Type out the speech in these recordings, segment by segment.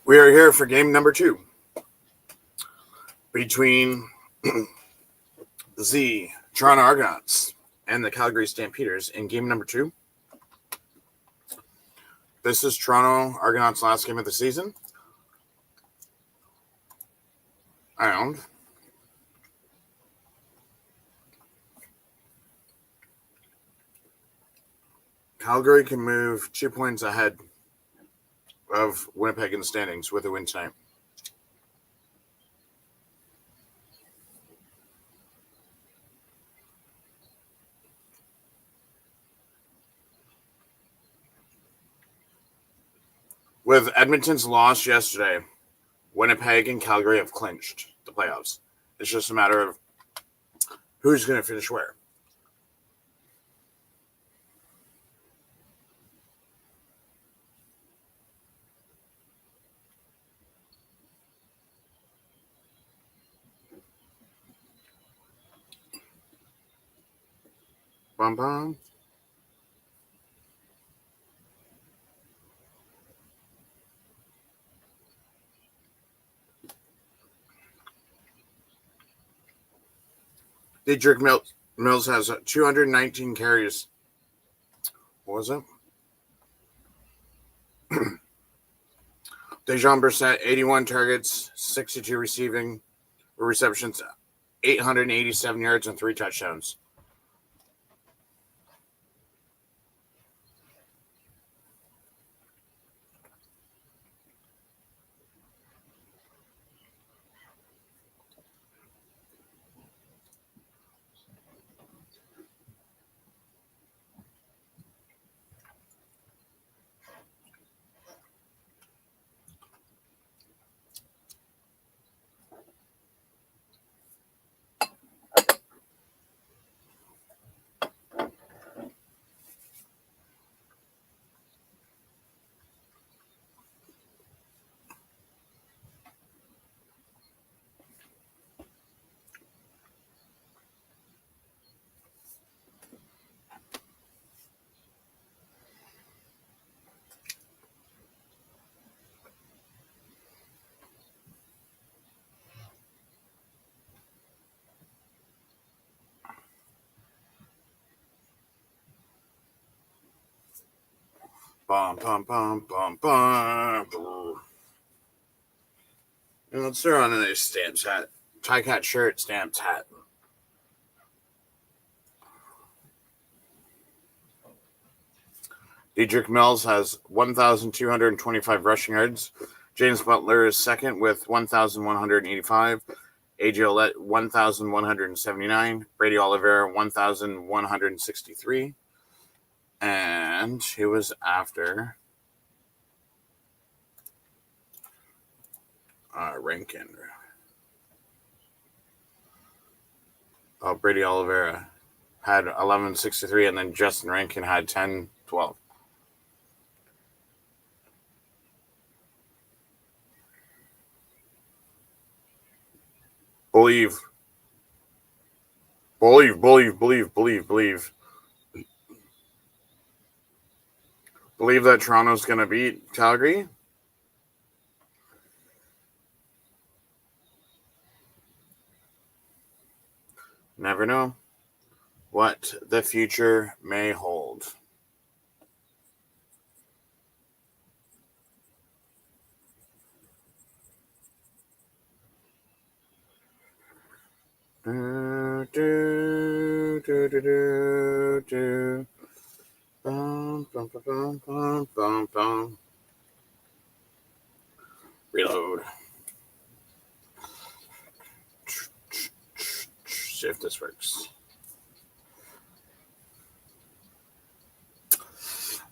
We are here for game number 2 between the Toronto Argonauts and the Calgary Stampeders in game number 2. This is Toronto Argonauts' last game of the season. And Calgary can move 2 points ahead of Winnipeg in the standings with a win tonight. With Edmonton's loss yesterday, Winnipeg and Calgary have clinched the playoffs. It's just a matter of who's going to finish where. Bum bum. Dietrich Mills has 219 carries. What was it? Dejan Brissett, 81 targets, 62 receiving receptions, 887 yards, and 3 touchdowns. Bum, bum, bum, bum, bum. And let's throw on a nice Stamps hat. Tie-cat shirt, Stamps hat. Dietrich Mills has 1,225 rushing yards. James Butler is second with 1,185. AJ Ouellette, 1,179. Brady Oliveira, 1,163. And he was after Rankin. Brady Oliveira had 1163, and then Justin Rankin had 1012. Believe that Toronto's going to beat Calgary. Never know what the future may hold. Do, do, do, do, do, do. Bum, bum, bum, bum, bum, bum. Reload. See if this works.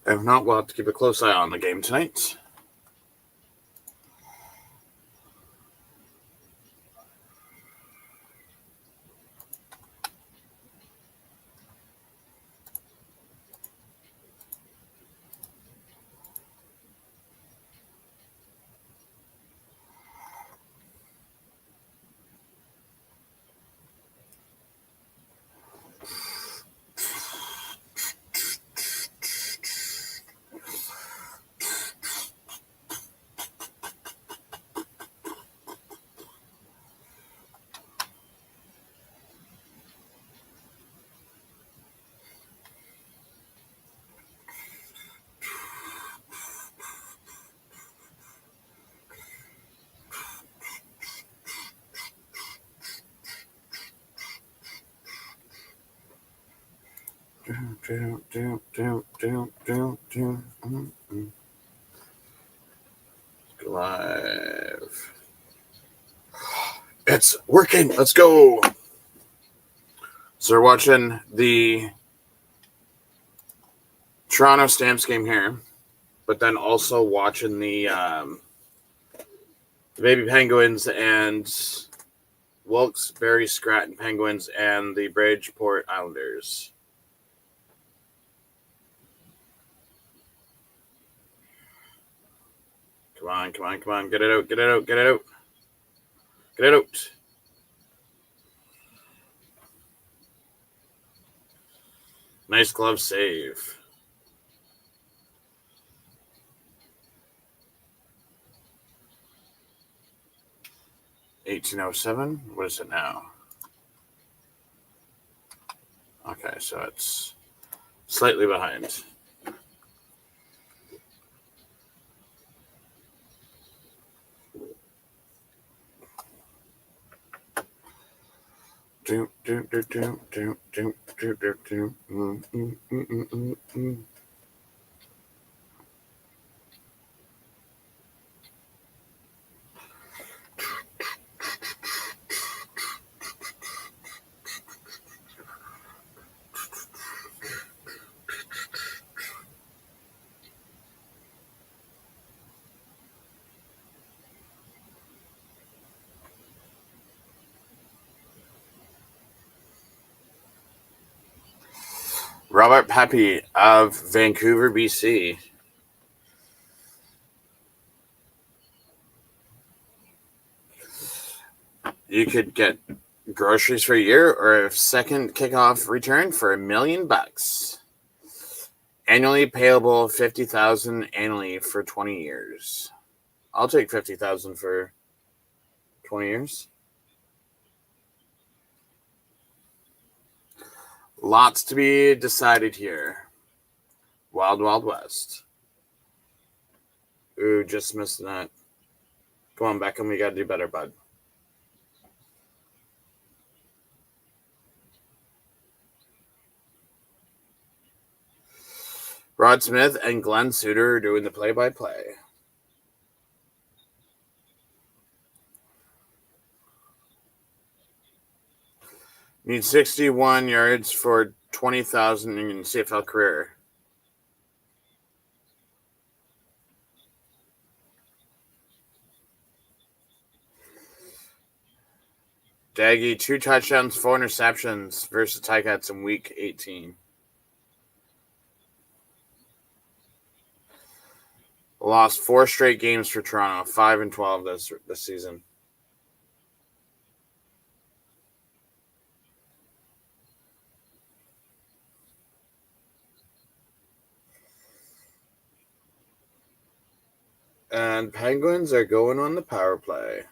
If not, we'll have to keep a close eye on the game tonight. Live. It's working. Let's go. So we're watching the Toronto Stamps game here, but then also watching the Baby Penguins and Wilkes-Barre Scranton Penguins and the Bridgeport Islanders. Come on, come on, come on. Get it out, get it out, get it out. Get it out. Nice glove save. $18.07. What is it now? Okay, so it's slightly behind. Robert Pepe of Vancouver, BC. You could get groceries for a year or a second kickoff return for $1 million. Annually payable $50,000 annually for 20 years. I'll take $50,000 for 20 years. Lots to be decided here. Wild, Wild West. Ooh, just missed that. Come on, Beckham, we got to do better, bud. Rod Smith and Glenn Suter are doing the play-by-play. Need 61 yards for 20,000 in CFL career. Daggy, 2 touchdowns, 4 interceptions versus Ticats in Week 18. Lost 4 straight games for Toronto, 5-12 this season. And Penguins are going on the power play.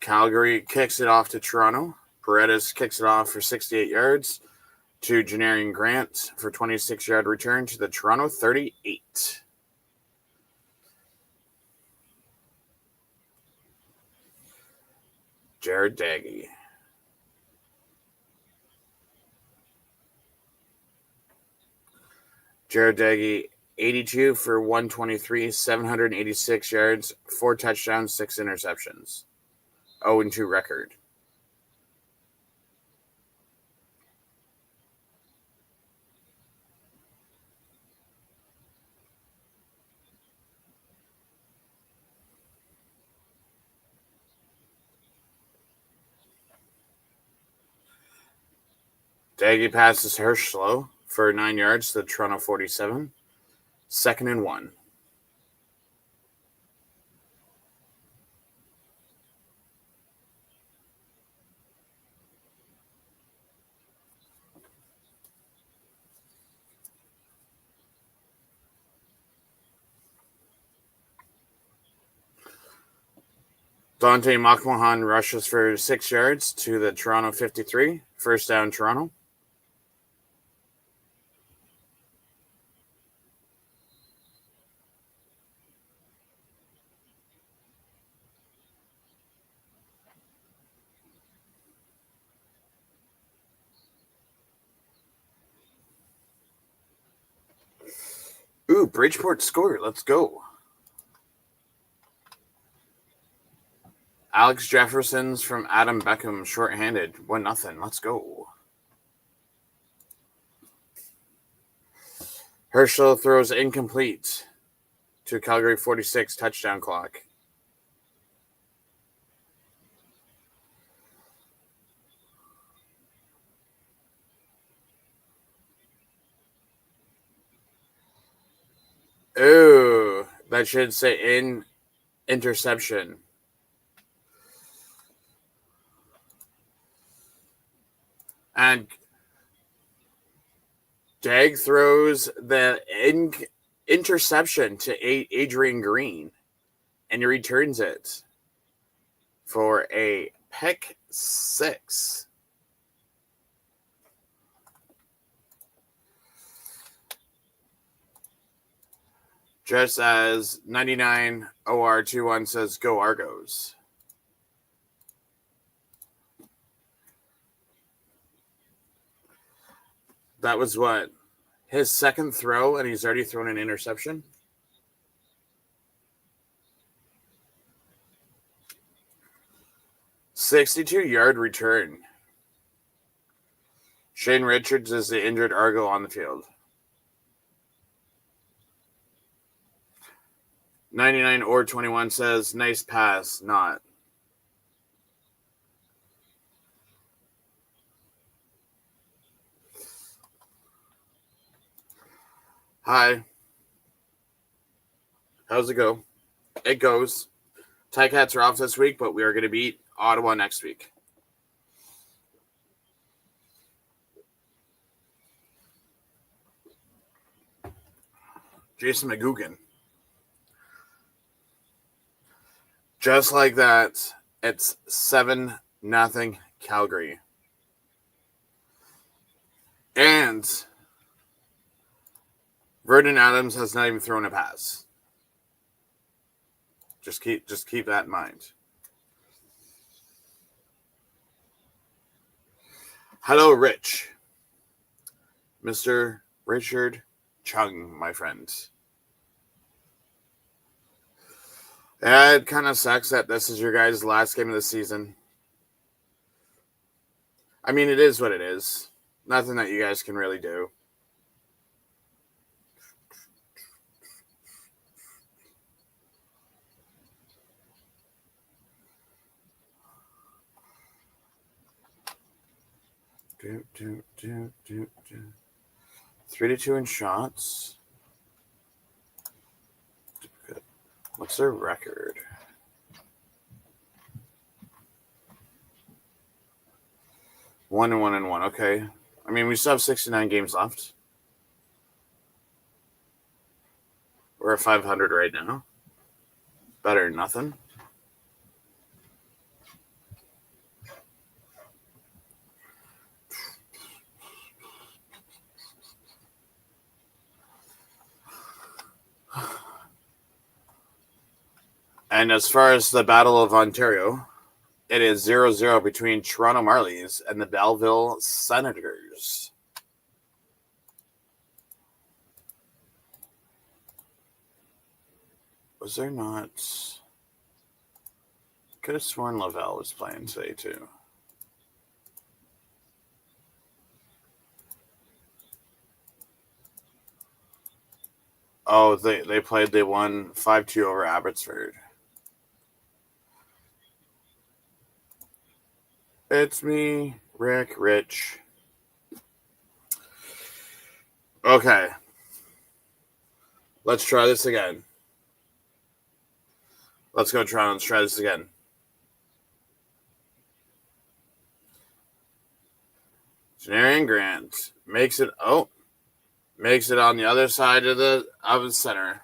Calgary kicks it off to Toronto. Paredes kicks it off for 68 yards to Janarian Grant for 26-yard return to the Toronto 38. Jared Daggy. Jared Daggy, 82 for 123, 786 yards, 4 touchdowns, 6 interceptions. 0-2 record. Daggy passes Hirschlow for 9 yards to the Toronto 47. 2nd and 1. Dante Makmahan rushes for 6 yards to the Toronto 53. 1st down, Toronto. Bridgeport score. Let's go. Alex Jefferson's from Adam Beckham, shorthanded. 1-0. Let's go. Herschel throws incomplete to Calgary 46, touchdown clock. Ooh, that should say interception. And Dag throws the interception to Adrian Green, and he returns it for a pick 6. Just as 99 OR21 says, go Argos. That was what? His second throw, and he's already thrown an interception? "62-yard return. Shane Richards is the injured Argo on the field. 99 or 21 says, nice pass, not. Hi. How's it go? It goes. Ticats are off this week, but we are going to beat Ottawa next week. Jason McGugan. Just like that, it's 7-0 Calgary. And Vernon Adams has not even thrown a pass. Just keep that in mind. Hello, Rich. Mr. Richard Chung, my friend. It kind of sucks that this is your guys' last game of the season. I mean, it is what it is. Nothing that you guys can really do. Do. 3-2 in shots. What's their record? One and one. Okay. I mean, we still have 69 games left. We're at 500 right now. Better than nothing. And as far as the Battle of Ontario, it is 0-0 between Toronto Marlies and the Belleville Senators. Was there not... Could have sworn Laval was playing today, too. Oh, they played. They won 5-2 over Abbotsford. It's me, Rick Rich. Okay. Let's try this again. Let's go, Toronto. Let's try this again. Janarian Grant makes it on the other side of the center.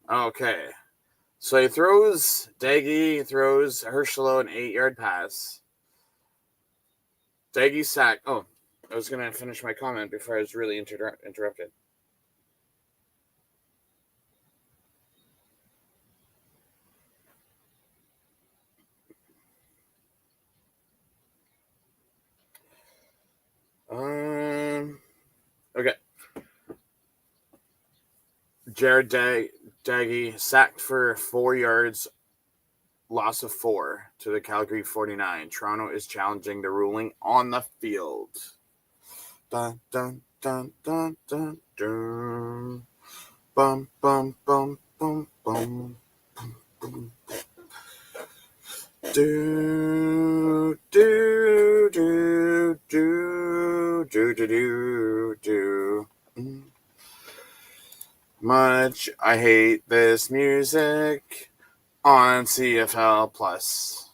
Okay. So he throws, Daggy throws Herschelo an 8-yard pass. Daggy sack. Oh, I was going to finish my comment before I was really interrupted. Okay. Jared Daggy sacked for 4 yards, loss of 4 to the Calgary 49. Toronto is challenging the ruling on the field. Dun, dun, dun, dun, dun, dun. Bum, bum, bum, bum, bum. Bum. Do, do, do, do, do, do, do, do. Much I hate this music on CFL Plus.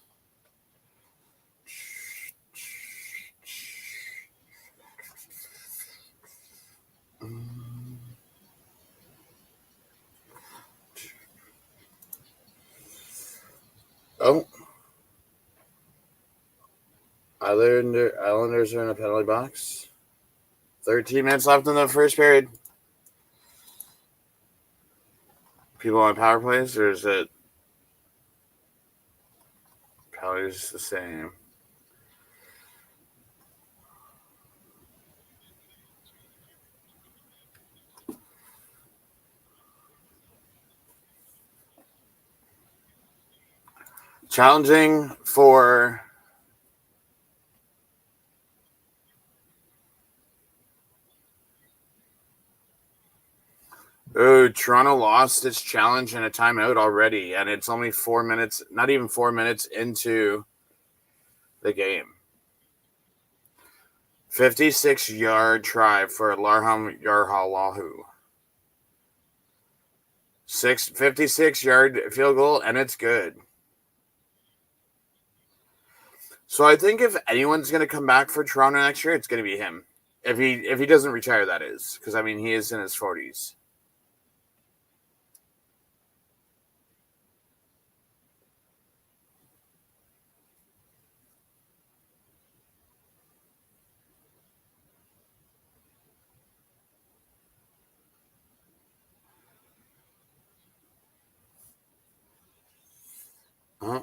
Oh. Islanders are in a penalty box. 13 minutes left in the first period. People on power plays, or is it penalties the same? Challenging for Toronto lost its challenge in a timeout already, and it's only 4 minutes, not even 4 minutes into the game. 56-yard try for Larham Yarhalahu. 56-yard field goal, and it's good. So I think if anyone's going to come back for Toronto next year, it's going to be him. If he doesn't retire, that is, because I mean he is in his 40s.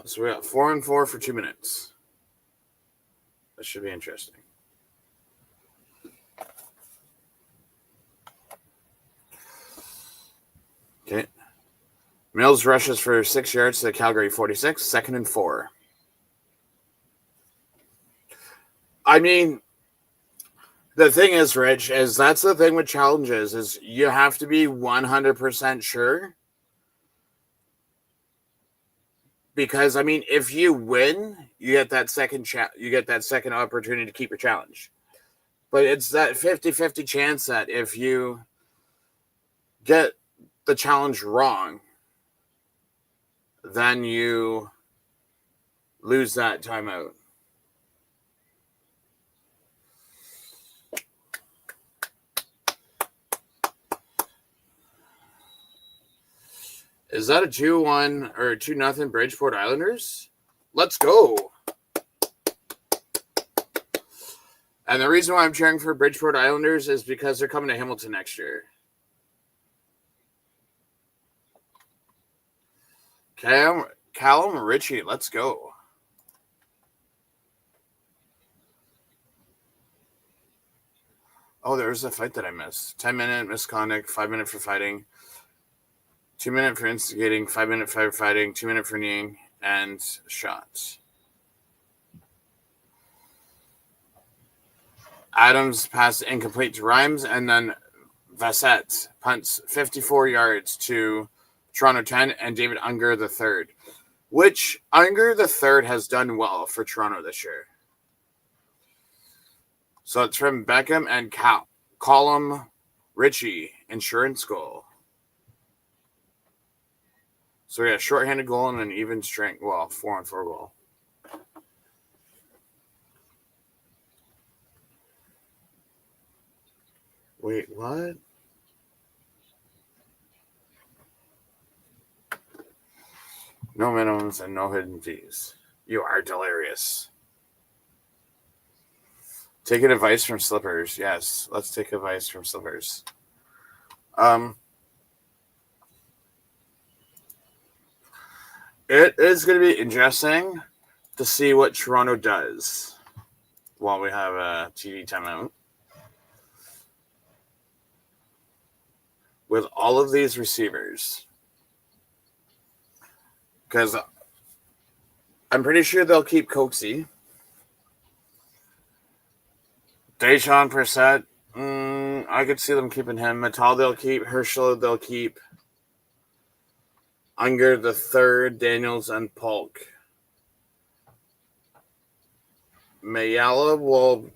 So we got 4 and 4 for 2 minutes. That should be interesting. Okay. Mills rushes for 6 yards to the Calgary 46, 2nd and 4. I mean, the thing is, Rich, is that's the thing with challenges is you have to be 100% sure. Because I mean, if you win, you get that second opportunity to keep your challenge. But it's that 50-50 chance that if you get the challenge wrong, then you lose that timeout. Is that a 2-1 or 2-0 Bridgeport Islanders? Let's go. And the reason why I'm cheering for Bridgeport Islanders is because they're coming to Hamilton next year. Callum Ritchie, let's go. Oh, there was a fight that I missed. 10-minute misconduct, 5-minute for fighting, 2-minute for instigating, 5-minute for fighting, 2-minute for kneeing, and shots. Adams passed incomplete to Rhymes, and then Vassett punts 54 yards to Toronto 10 and David Unger III, which Unger III has done well for Toronto this year. So it's from Beckham and Callum Ritchie, insurance goal. So we got a shorthanded goal and an even strength, 4-on-4 goal. Wait, what? No minimums and no hidden fees. You are delirious. Taking advice from Slippers. Yes, let's take advice from Slippers. It is going to be interesting to see what Toronto does while we have a TV timeout. With all of these receivers. Because I'm pretty sure they'll keep Coxie. Deshaun Brissett, I could see them keeping him. Metal they'll keep. Herschel they'll keep. Unger the third, Daniels, and Polk. Mayala will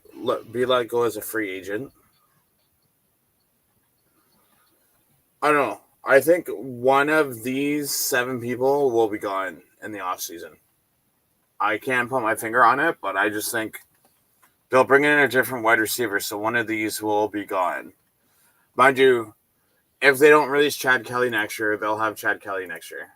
be let go as a free agent. I don't know. I think one of these 7 people will be gone in the offseason. I can't put my finger on it, but I just think they'll bring in a different wide receiver, so one of these will be gone. Mind you, if they don't release Chad Kelly next year, they'll have Chad Kelly next year.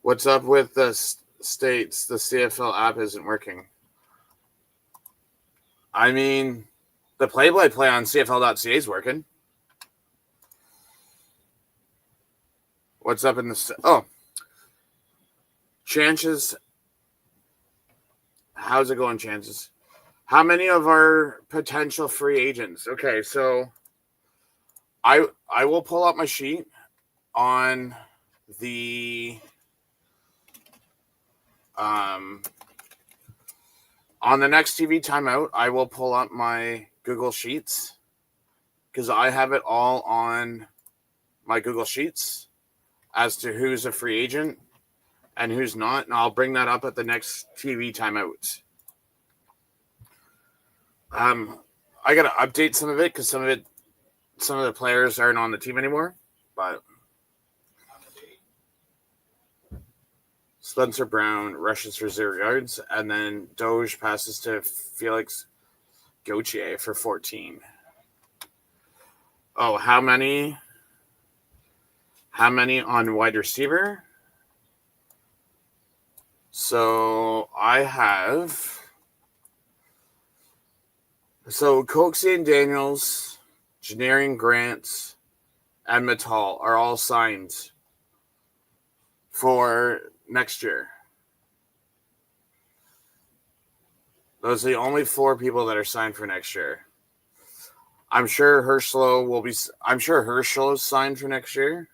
What's up with the states? The CFL app isn't working. I mean, the play-by-play on CFL.ca is working. What's up in the... Oh. Chances. How's it going, Chances? How many of our potential free agents? Okay, so I will pull up my sheet on the... on the next TV timeout, I will pull up my Google Sheets because I have it all on my Google Sheets as to who's a free agent and who's not, and I'll bring that up at the next TV timeout. I got to update some of it because some of the players aren't on the team anymore, but Spencer Brown rushes for 0 yards, and then Doge passes to Felix Gauthier for 14. Oh, how many? How many on wide receiver? So I have... So Coxie and Daniels, Janarian Grant, and Metal are all signed for next year. Those are the only 4 people that are signed for next year. I'm sure Herschel will be. I'm sure Herschel is signed for next year.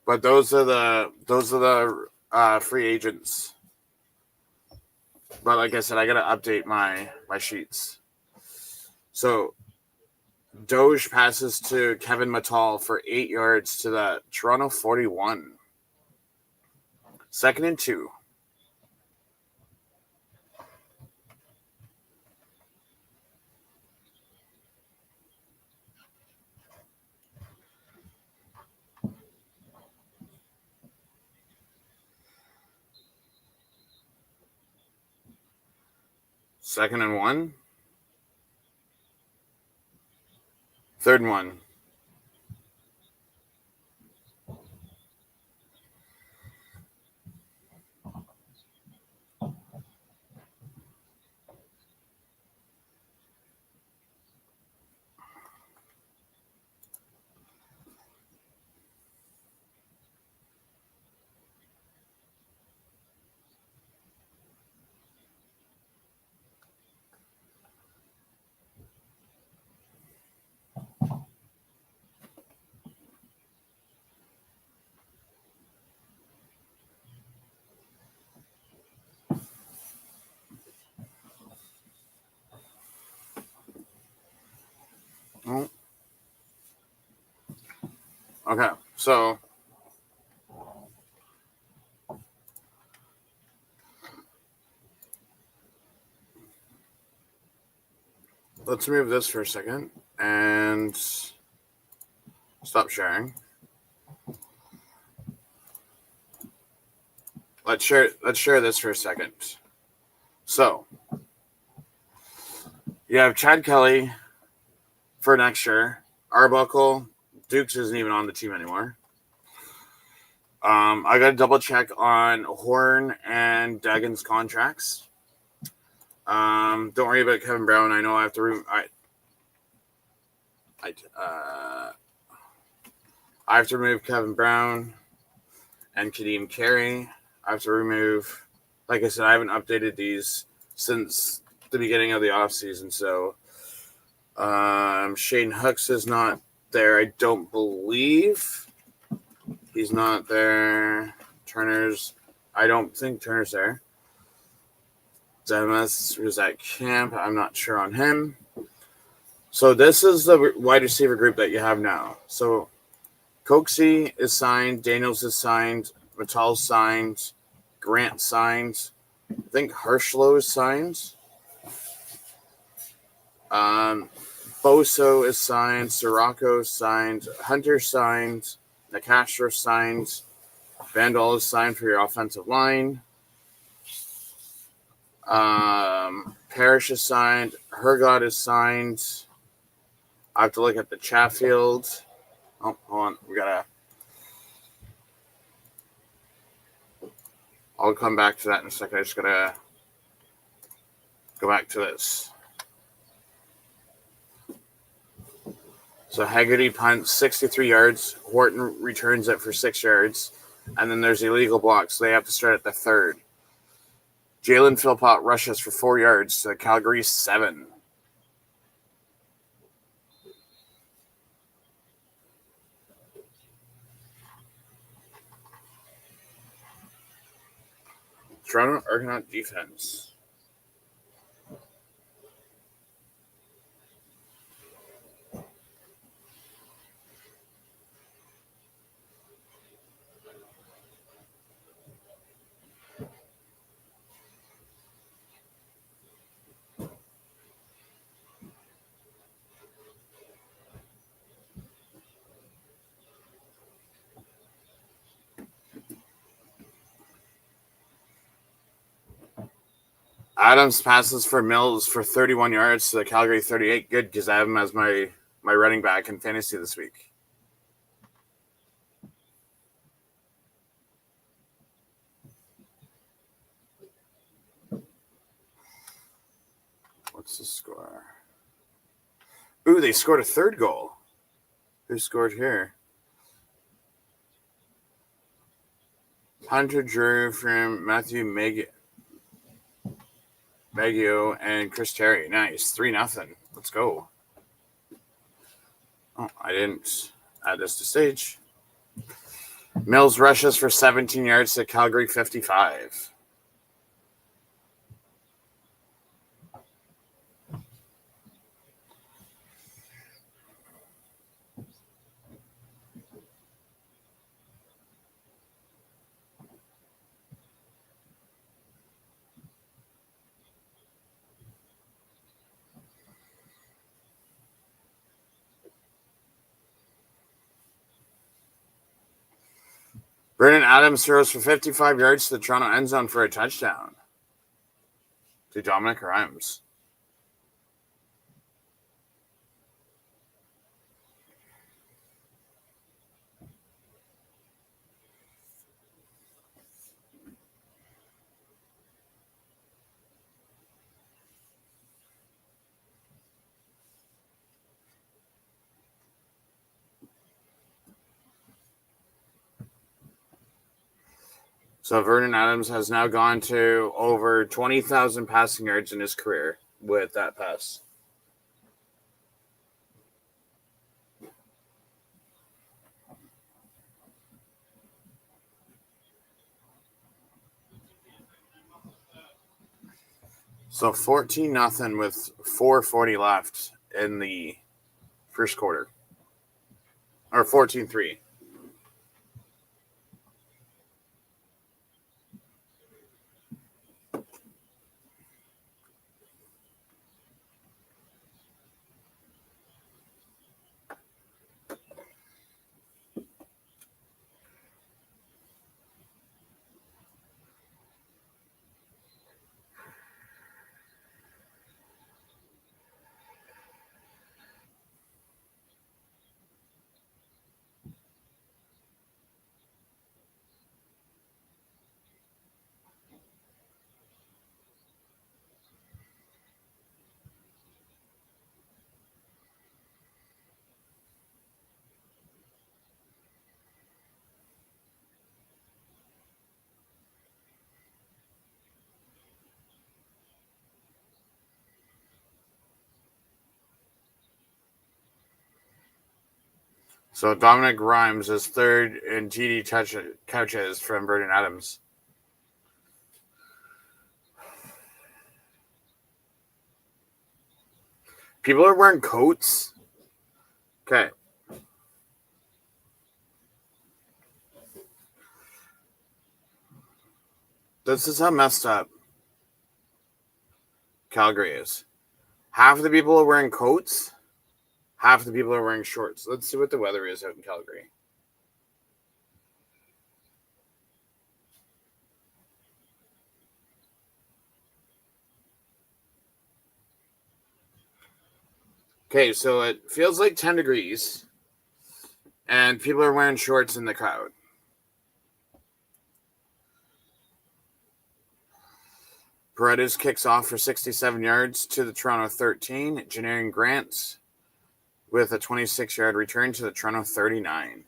But those are the free agents. But like I said, I gotta update my sheets. So Doge passes to Kevin Metal for 8 yards to the Toronto 41. 2nd and 2. Second and 1. 3rd and 1. Okay, so let's move this for a second and stop sharing. Let's share this for a second. So you have Chad Kelly for next year. Arbuckle, Dukes isn't even on the team anymore. I got to double check on Horn and Duggan's contracts. Don't worry about Kevin Brown. I know I have to. I have to remove Kevin Brown and Kadeem Carey. I have to remove. Like I said, I haven't updated these since the beginning of the offseason. So Shane Hooks is not there. I don't believe he's not there. I don't think Turner's there. Demas was at camp. I'm not sure on him. So this is the wide receiver group that you have now. So Coxie is signed. Daniels is signed. Vital's signed. Grant signed. I think Hirschlow is signed. Boso is signed. Sirocco is signed. Hunter signed. Nicastro signed. Vandal is signed for your offensive line. Parrish is signed. Hergott is signed. I have to look at the Chatfield. Oh, hold on. I'll come back to that in a second. I just gotta go back to this. So Haggerty punts 63 yards. Horton returns it for 6 yards. And then there's illegal blocks. So they have to start at the 3rd. Jalen Philpott rushes for 4 yards to Calgary 7. Toronto Argonaut defense. Adams passes for Mills for 31 yards to the Calgary 38. Good, because I have him as my running back in fantasy this week. What's the score? Ooh, they scored a 3rd goal. Who scored here? Hunter Drew from Matthew Maggio and Chris Terry. Nice. 3-0. Let's go. Oh, I didn't add this to stage. Mills rushes for 17 yards to Calgary 55. Brennan Adams throws for 55 yards to the Toronto end zone for a touchdown to Dominic Rhymes. So Vernon Adams has now gone to over 20,000 passing yards in his career with that pass. So 14-0 with 4:40 left in the first quarter. Or 14-3. So Dominic Rhymes is third, and TD Couches from Vernon Adams. People are wearing coats. Okay. This is how messed up Calgary is. Half of the people are wearing coats. Half of the people are wearing shorts. Let's see what the weather is out in Calgary. Okay, so it feels like 10 degrees, and people are wearing shorts in the crowd. Paredes kicks off for 67 yards to the Toronto 13. Janarian Grant with a 26-yard return to the Toronto 39.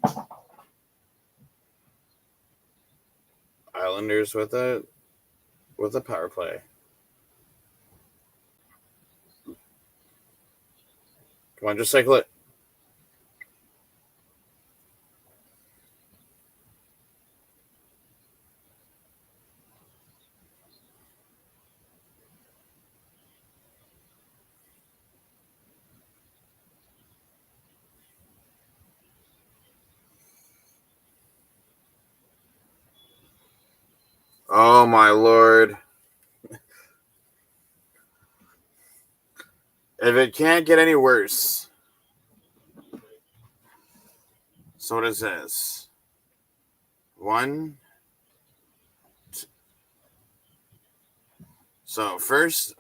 Islanders with a power play. Come on, just cycle it. Oh, my Lord. If it can't get any worse. So what is this? 1. So first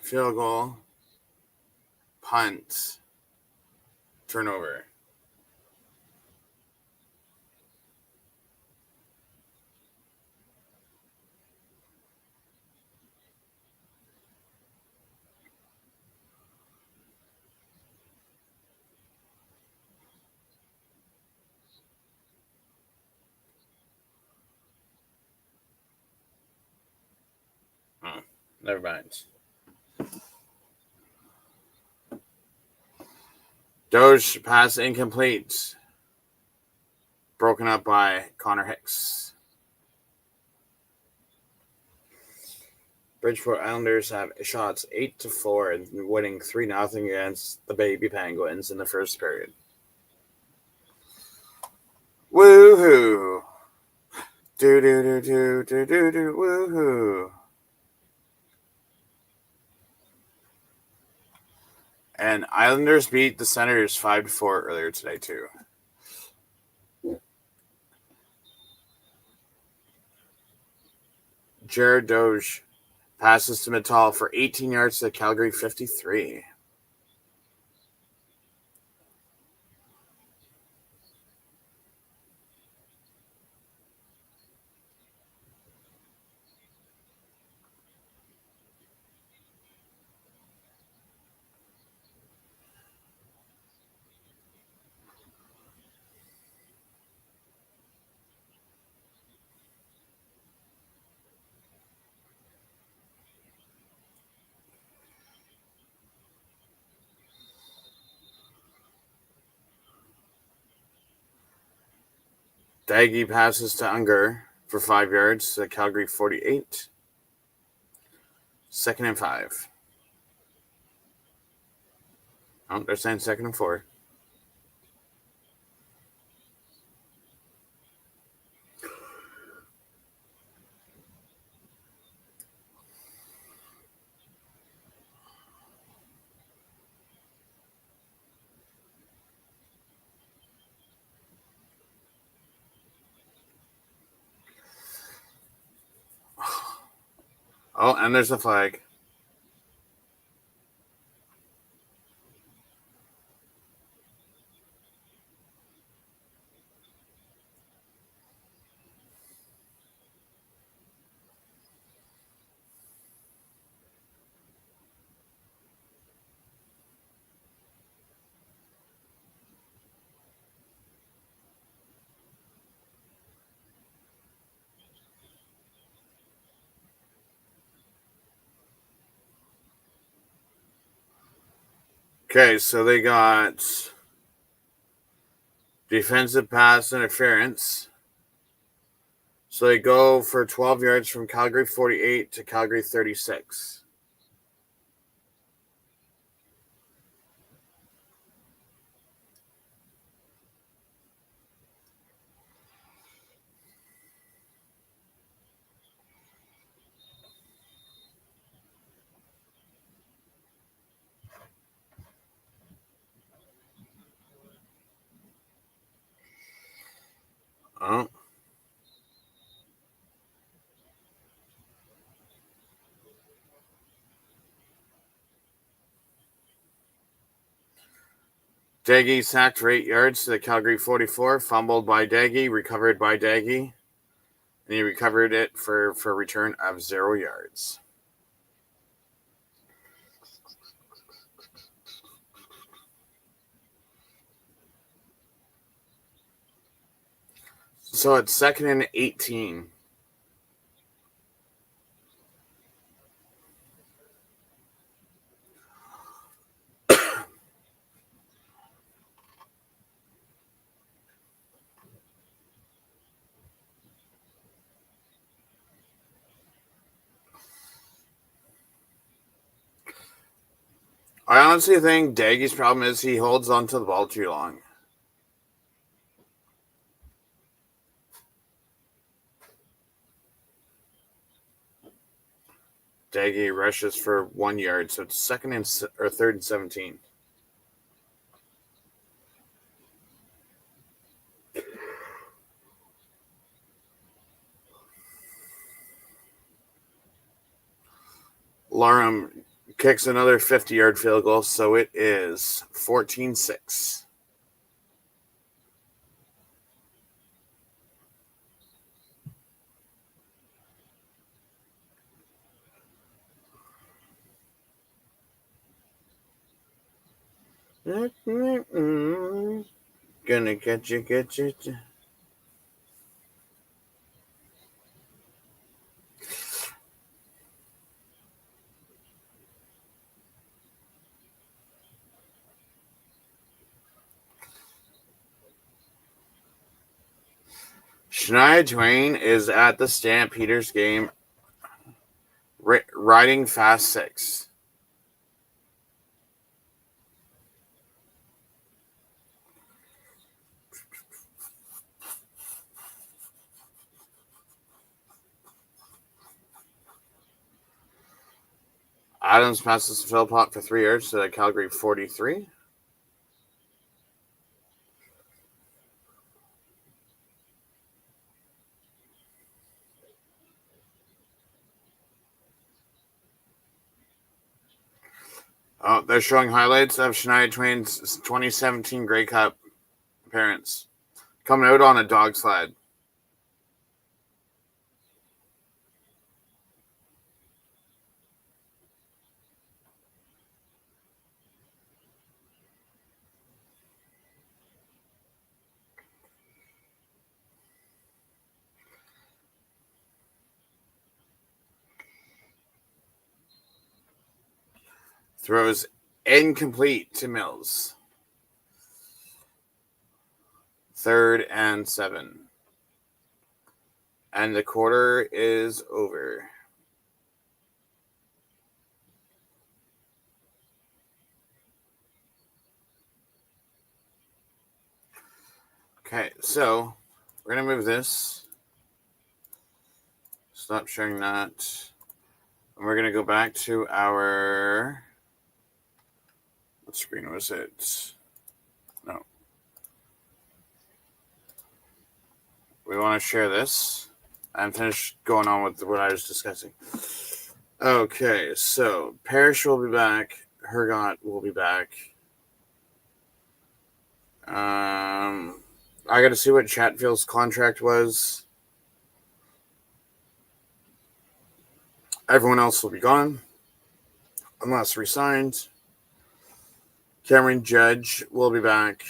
field goal, punt, turnover. Oh, never mind. Doge pass incomplete. Broken up by Connor Hicks. Bridgeport Islanders have shots 8-4 and winning 3-0 against the Baby Penguins in the first period. Woohoo! Do-do-do-do-do-do-do, woohoo! And Islanders beat the Senators 5-4 earlier today, too. Jared Doge passes to Mittal for 18 yards to the Calgary 53. Daggy passes to Unger for 5 yards to the Calgary 48. 2nd and 5. Oh, they're saying 2nd and 4. Oh, and there's the flag. Okay, so they got defensive pass interference. So they go for 12 yards from Calgary 48 to Calgary 36. Oh. Daggy sacked for 8 yards to the Calgary 44, fumbled by Daggy, recovered by Daggy, and he recovered it for a return of 0 yards. So it's 2nd and 18. I honestly think Daggy's problem is he holds onto the ball too long. Daggy rushes for 1 yard, so it's 3rd and 17. Larum kicks another 50-yard field goal, so it is 14-6. Gonna get you. Shania Twain is at the Stampeders game, riding fast 6. Adams passes to Philpott for 3 yards to the Calgary 43. Oh, they're showing highlights of Shania Twain's 2017 Grey Cup appearance. Coming out on a dog sled. Throws incomplete to Mills. 3rd and 7. And the quarter is over. Okay, so we're going to move this. Stop sharing that. And we're going to go back to our... What screen was it? No. We want to share this and finish going on with what I was discussing. Okay, so Parrish will be back. Hergot will be back. I got to see what Chatfield's contract was. Everyone else will be gone unless re-signed. Cameron Judge will be back.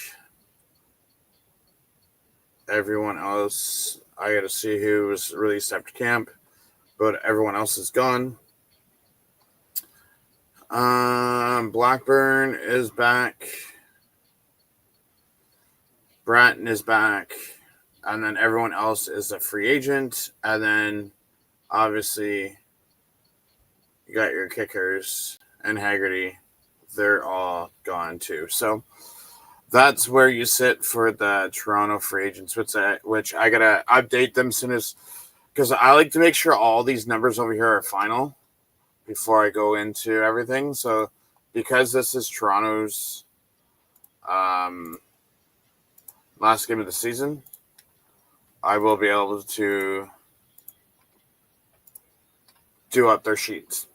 Everyone else, I got to see who was released after camp, but everyone else is gone. Blackburn is back. Bratton is back. And then everyone else is a free agent. And then, obviously, you got your kickers and Haggerty. They're all gone, too. So, that's where you sit for the Toronto free agents, which I got to update them soon as – because I like to make sure all these numbers over here are final before I go into everything. So, because this is Toronto's last game of the season, I will be able to do up their sheets.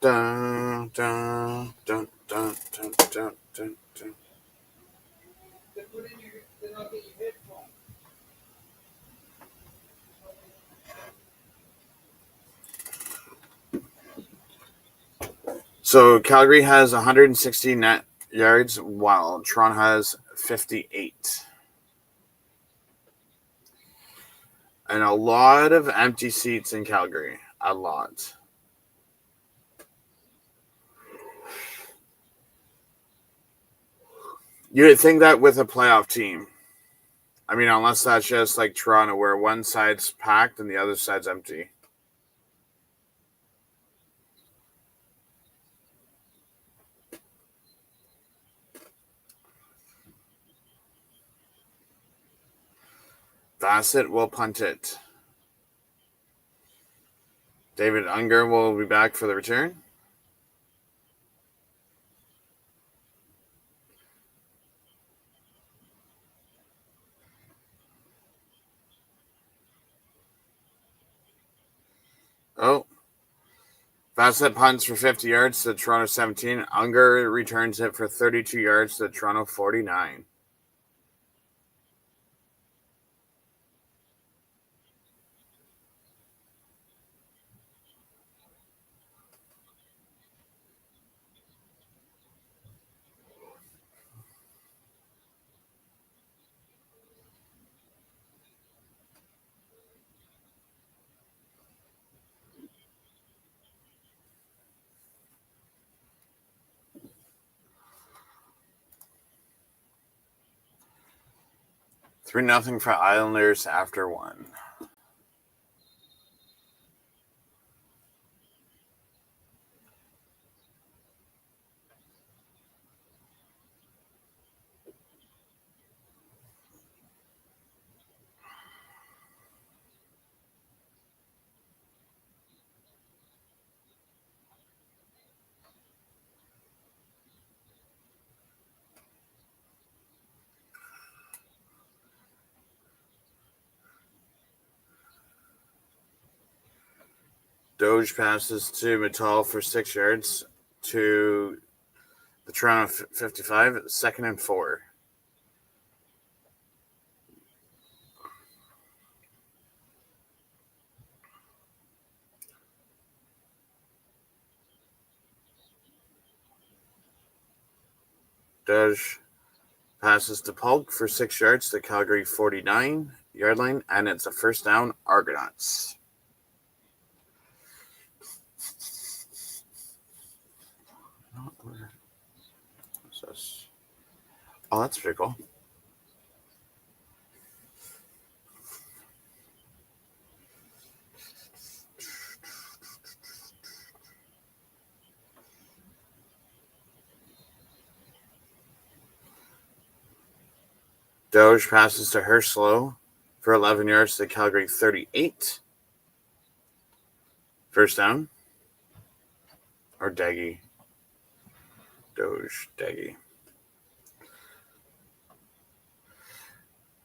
Dun, dun, dun, dun, dun, dun, dun, dun. So Calgary has 160 net yards, while Toronto has 58. And a lot of empty seats in Calgary. A lot. You would think that with a playoff team. I mean, unless that's just like Toronto, where one side's packed and the other side's empty. Bassett will punt it. David Unger will be back for the return. Oh. Bassett punts for 50 yards to Toronto 17. Unger returns it for 32 yards to Toronto 49. Three nothing for Islanders after one. Doge passes to Mittal for 6 yards to the Toronto 55, 2nd and 4. Doge passes to Polk for 6 yards to Calgary 49-yard line, and it's a first down, Argonauts. Oh, that's pretty cool. Doge passes to Herslow for 11 yards to Calgary 38. First down. Or Daggy. Doge, Daggy.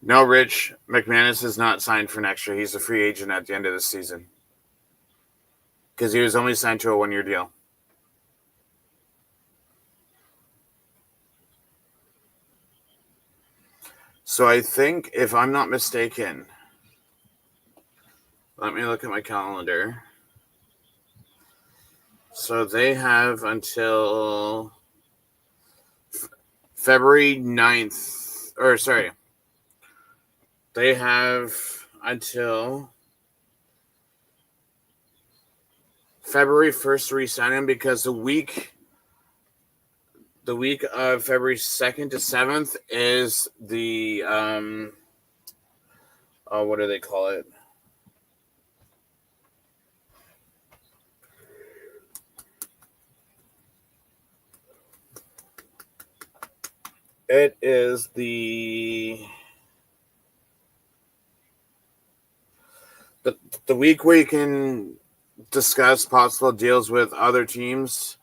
No, Rich McManus is not signed for next year. He's a free agent at the end of the season. Because he was only signed to a 1-year deal. So I think, if I'm not mistaken, let me look at my calendar. So they have until February 9th. Or, sorry. They have until February 1st to re-sign him, because the week the week of February 2nd to 7th is the what do they call it? It is the week where you can discuss possible deals with other teams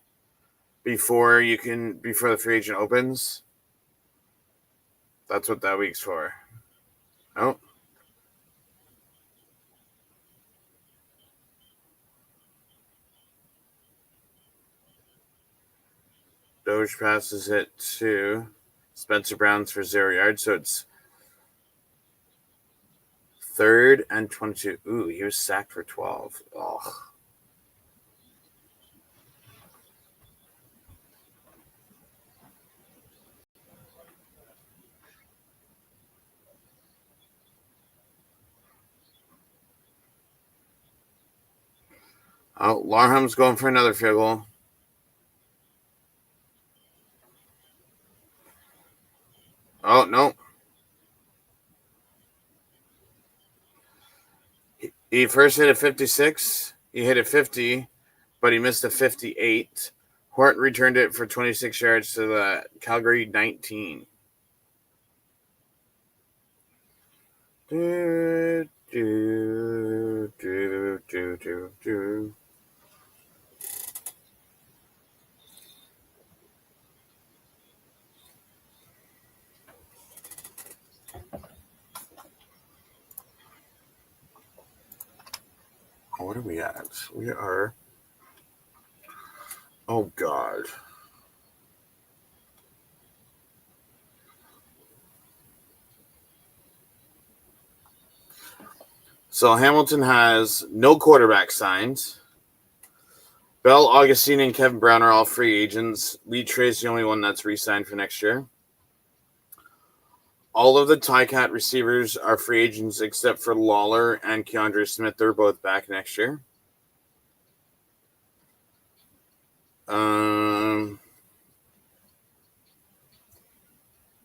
before the free agent opens. That's what that week's for. Oh. Doge passes it to Spencer Brown's for 0 yards, so it's 3rd and 22. Ooh, he was sacked for 12. Oh. Oh, Larham's going for another field goal. Oh, no. He first hit a 56. He hit a 50, but he missed a 58. Hort returned it for 26 yards to the Calgary 19. Do, do, do, do, do, do. What are we at? We are. Oh, God. So Hamilton has no quarterback signed. Bell, Augustine, and Kevin Brown are all free agents. Lee Trey's the only one that's re-signed for next year. All of the Ticat receivers are free agents except for Lawler and Keandre Smith. They're both back next year.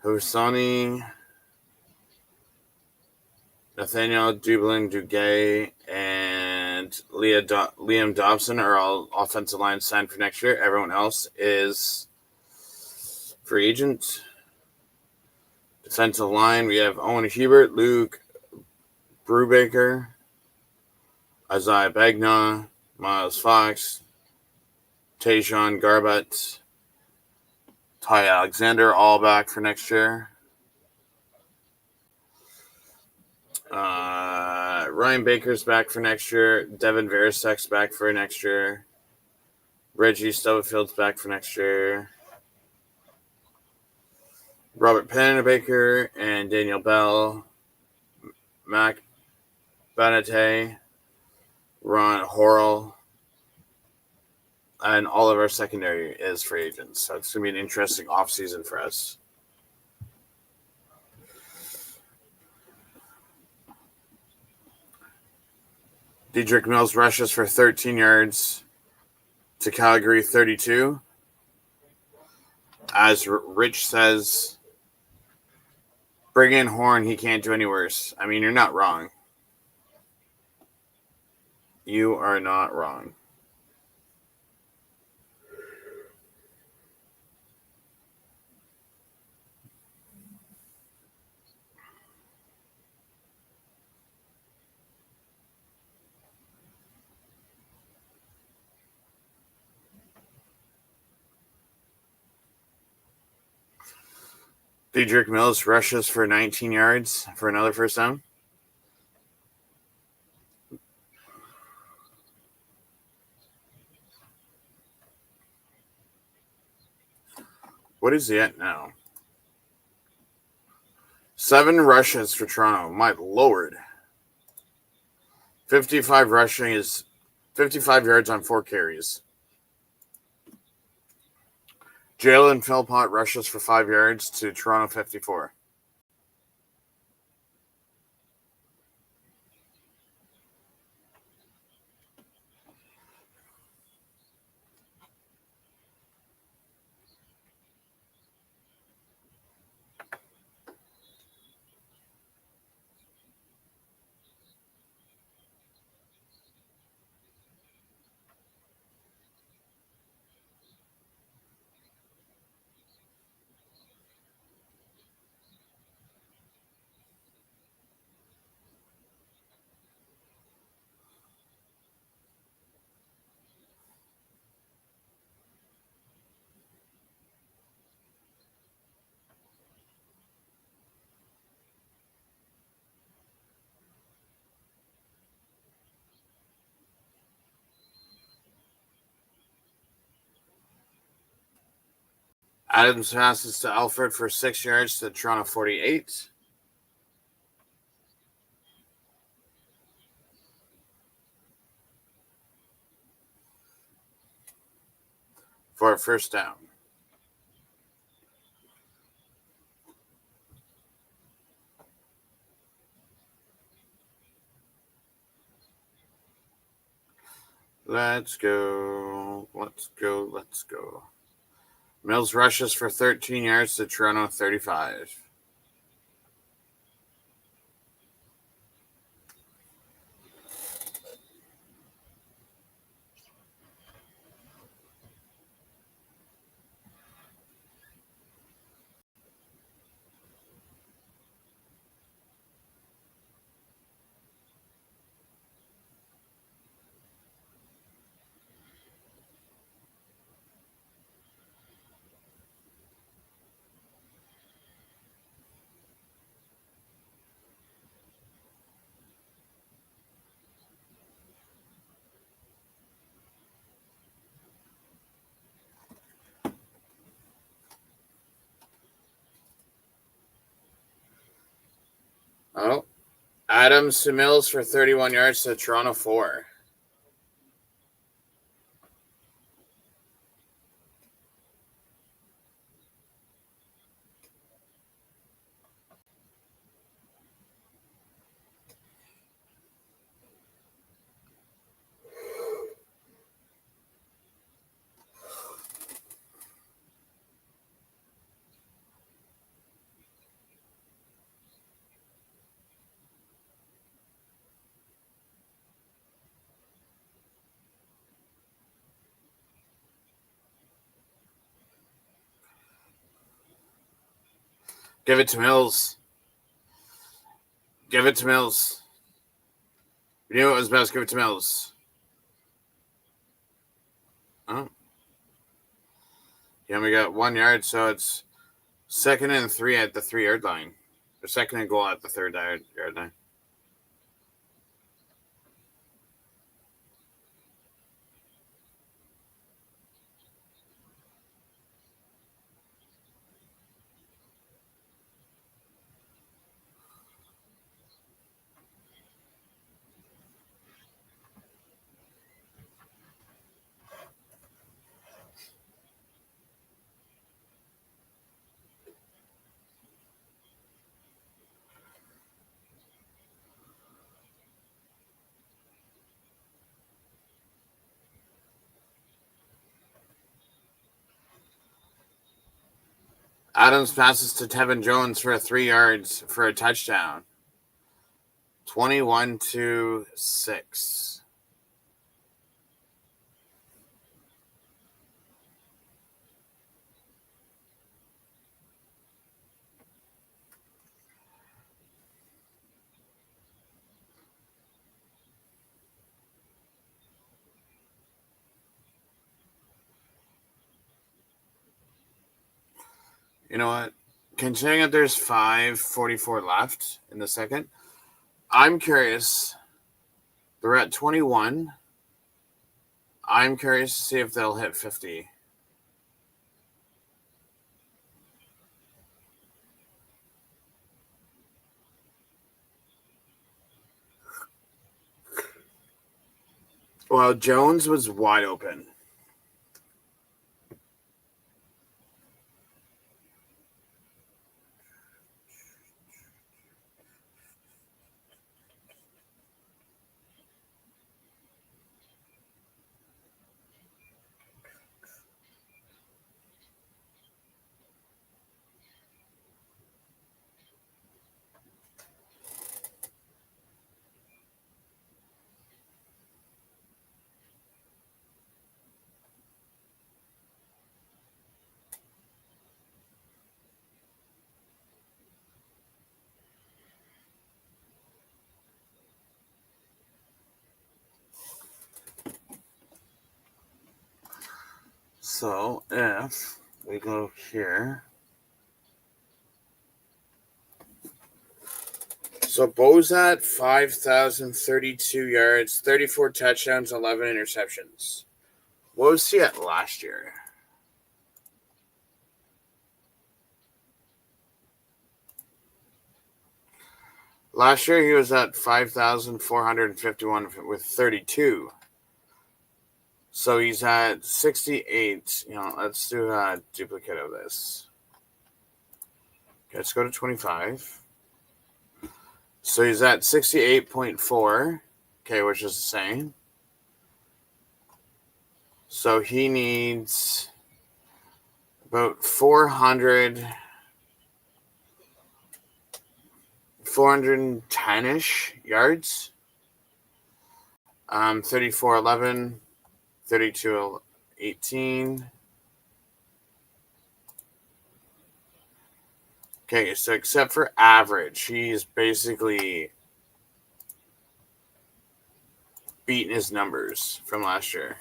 Hosani, Nathaniel Dublin, Duguay, and Liam Dobson are all offensive line signed for next year. Everyone else is free agent. Defensive line, we have Owen Hubert, Luke Brubaker, Isaiah Bagnaw, Miles Fox, Tajon Garbutt, Ty Alexander, all back for next year. Ryan Baker's back for next year. Devin Verisek's back for next year. Reggie Stubblefield's back for next year. Robert Pennebaker and Daniel Bell. Mac Banate. Ron Horrell. And all of our secondary is free agents. So it's going to be an interesting offseason for us. Dedrick Mills rushes for 13 yards to Calgary 32. As Rich says, bring in Horn. He can't do any worse. I mean, you're not wrong. You are not wrong. Dedrick Mills rushes for 19 yards for another first down. What is he at now? 7 rushes for Toronto. My Lord. 55 rushing is 55 yards on 4 carries. Jalen Philpott rushes for 5 yards to Toronto 54. Adams passes to Alfred for 6 yards to Toronto 48. For a first down. Let's go. Let's go. Let's go. Mills rushes for 13 yards to Toronto 35. Oh, Adams to Mills for 31 yards to Toronto 4. Give it to Mills. Give it to Mills. You knew it was best. Give it to Mills. Oh. Yeah, we got 1 yard, so it's 2nd and 3 at the 3-yard line. Or 2nd and goal at the 3rd yard line. Adams passes to Tevin Jones for 3 yards for a touchdown. 21-6. You know what? Considering that there's 5:44 left in the second, I'm curious. They're at 21. I'm curious to see if they'll hit 50. Well, Jones was wide open. So if we go here. So Bo's at 5,032 yards, 34 touchdowns, 11 interceptions. What was he at last year? Last year he was at 5,451 with 32. So he's at 68. Let's do a duplicate of this. Okay, let's go to 25. So he's at 68.4. Okay, which is the same. So he needs about 410-ish yards. 34-11, 32-18. Okay, so except for average, he's basically beaten his numbers from last year.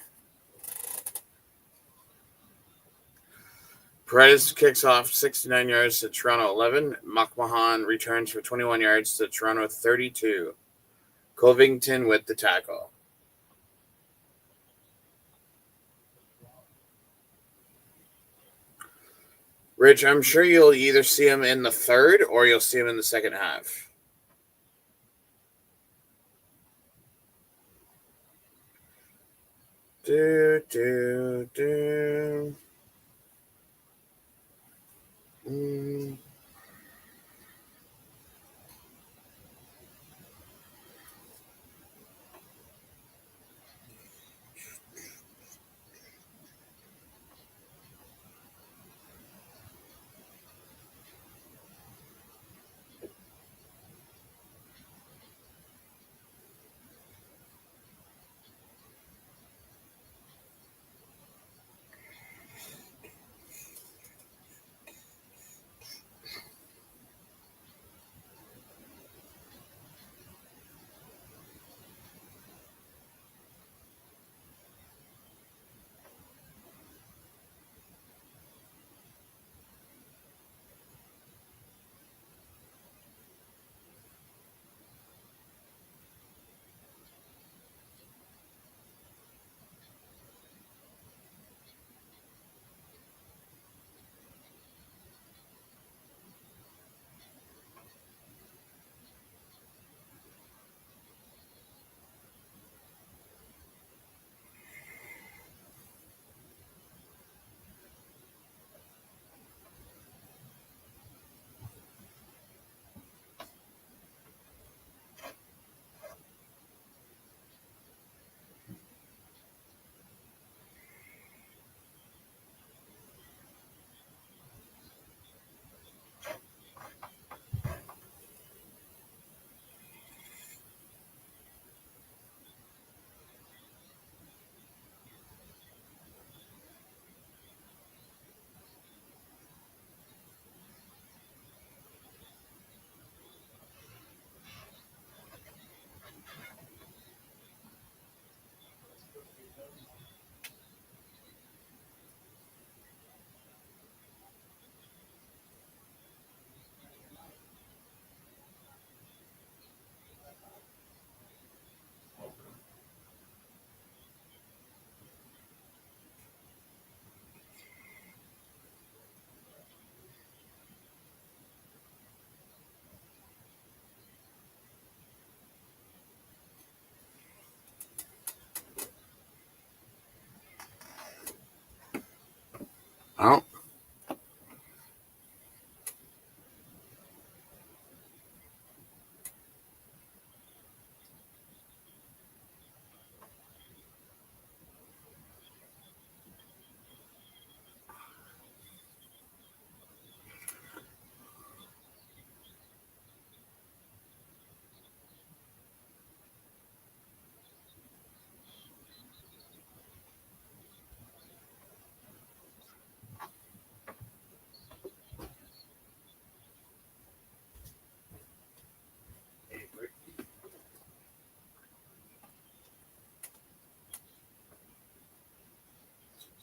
Paredes kicks off 69 yards to Toronto 11. Makmahan returns for 21 yards to Toronto 32. Covington with the tackle. Rich, I'm sure you'll either see him in the third or you'll see him in the second half. Oh.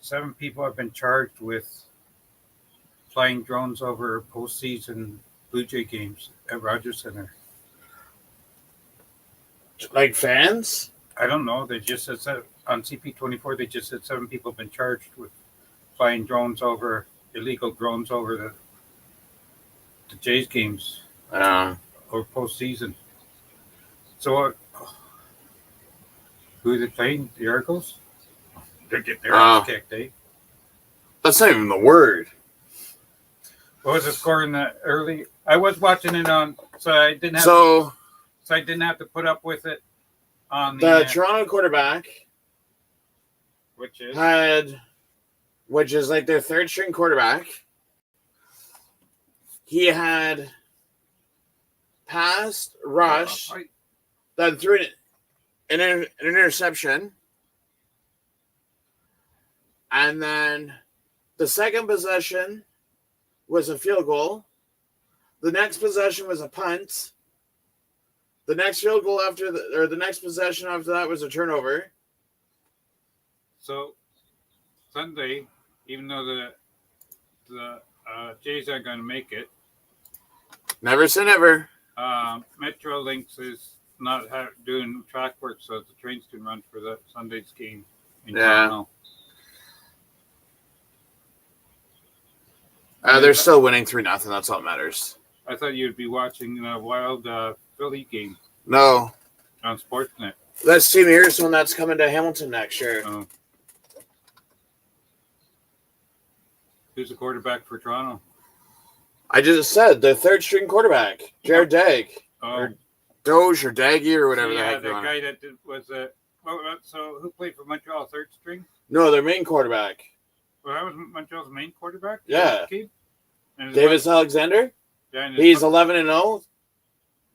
Seven people have been charged with flying drones over postseason Blue Jay games at Rogers Center. Like fans? I don't know. They just said on CP24. They just said 7 people have been charged with flying illegal drones over the Jays games or postseason. So, who are they playing? The Argos? They're getting their ass kicked, eh? That's not even the word. What was the score in the early? I was watching it on, so I didn't have. So I didn't have to put up with it on the Toronto quarterback, which is like their third string quarterback. He had passed, rushed, then threw an interception, and then the second possession was a field goal. The next possession was a punt. The next field goal the next possession after that was a turnover. So Sunday, even though the Jays aren't going to make it, never say never. Metrolinx is not doing track work, so the trains can run for the Sunday's game in Toronto. They're still winning 3-0. That's all that matters. I thought you'd be watching a wild Philly game. No. On Sportsnet. That's Team Here's one that's coming to Hamilton next year. Oh. Who's the quarterback for Toronto? I just said the third string quarterback, Jared Dag. Oh. Or Doge or Daggy or whatever the heck. The guy that was so who played for Montreal, third string? No, their main quarterback. Well, that was Montreal's main quarterback? Yeah. Davis Alexander? Yeah, he's 11-0.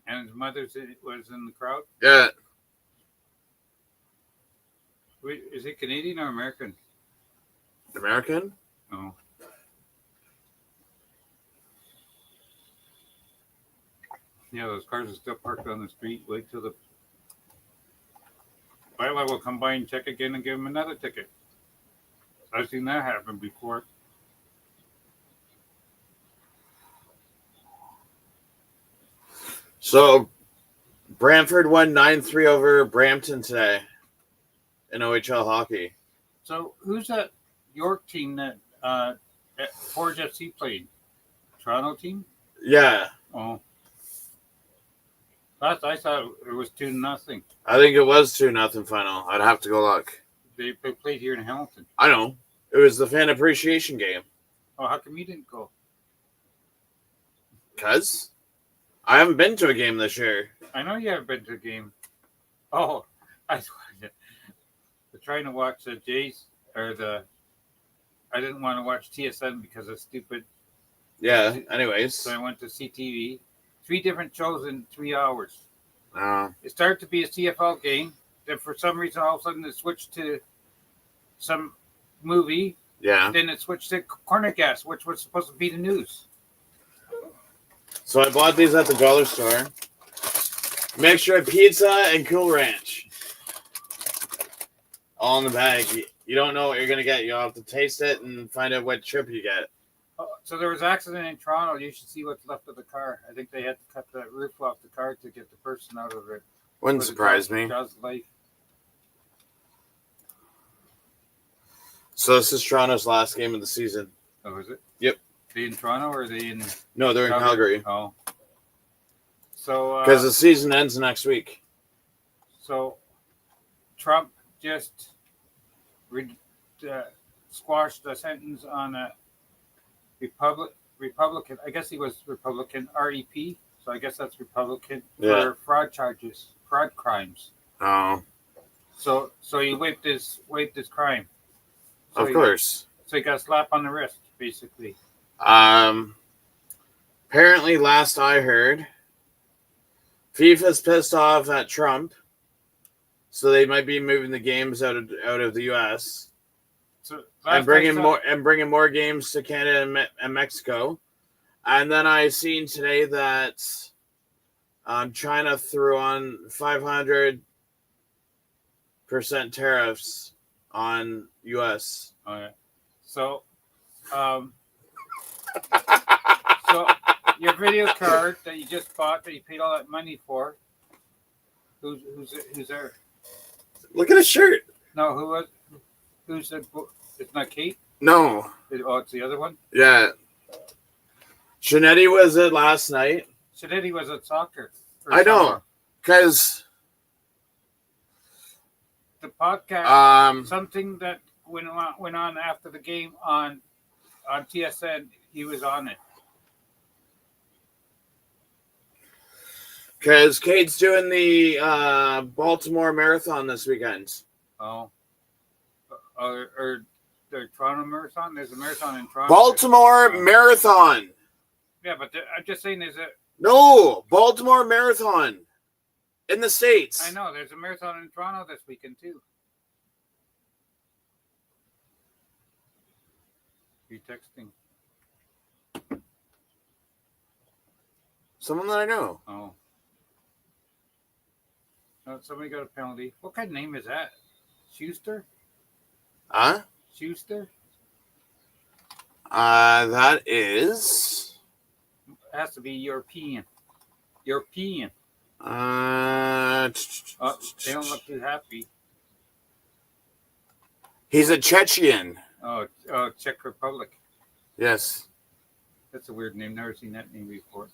And his mother was in the crowd? Yeah. Wait, is he Canadian or American? American? Oh. Yeah, those cars are still parked on the street. Wait till the bylaw will come by and check again and give him another ticket. I've seen that happen before. So, Brantford won 9-3 over Brampton today in OHL hockey. So, who's that York team that Forge FC played? Toronto team? Yeah. Oh. I thought it was 2-0. I think it was 2-0 final. I'd have to go look. They played here in Hamilton. I know. It was the fan appreciation game. Oh, how come you didn't go? Because I haven't been to a game this year. I know you haven't been to a game. Oh, we're trying to watch the Jays I didn't want to watch TSN because of stupid. Yeah. Anyways, so I went to CTV. 3 different shows in 3 hours. It started to be a CFL game. Then for some reason, all of a sudden, it switched to some movie. Yeah. Then it switched to Corner Gas, which was supposed to be the news. So I bought these at the dollar store. Mixture of pizza and Cool Ranch. All in the bag. You don't know what you're going to get. You'll have to taste it and find out what trip you get. So there was an accident in Toronto. You should see what's left of the car. I think they had to cut the roof off the car to get the person out of it. Wouldn't surprise me. Life. So this is Toronto's last game of the season. Oh, is it? Yep. Are they in Toronto or are they in... No, they're in Calgary. Oh. So... Because the season ends next week. So Trump just squashed the sentence on a Republican, I guess he was Republican, REP, so I guess that's Republican, for fraud charges, fraud crimes. Oh. So he waived his crime. So of course. So he got a slap on the wrist, basically. Apparently, last I heard, FIFA's pissed off at Trump, so they might be moving the games out of the U.S. And bringing more games to Canada and Mexico. And then I seen today that China threw on 500% tariffs on U.S. Oh, yeah. So your video card that you just bought that you paid all that money for, who's there? Look at his shirt. No, who's the? It's not Kate? No. It's the other one? Yeah. Shanetti was it last night. Shanetti was at soccer. I know. Because the podcast, something that went on after the game on TSN. He was on it. Because Kate's doing the Baltimore Marathon this weekend. Oh. Or the Toronto Marathon? There's a marathon in Toronto. Baltimore Marathon. Yeah, but I'm just saying there's a... No, Baltimore Marathon in the States. I know. There's a marathon in Toronto this weekend, too. You texting? Someone that I know. Oh. Oh, somebody got a penalty. What kind of name is that? Schuster? Huh? Schuster? That is... It has to be European. European. Oh, They don't look too happy. He's a Chechen. Oh, Czech Republic. Yes. That's a weird name. Never seen that name before.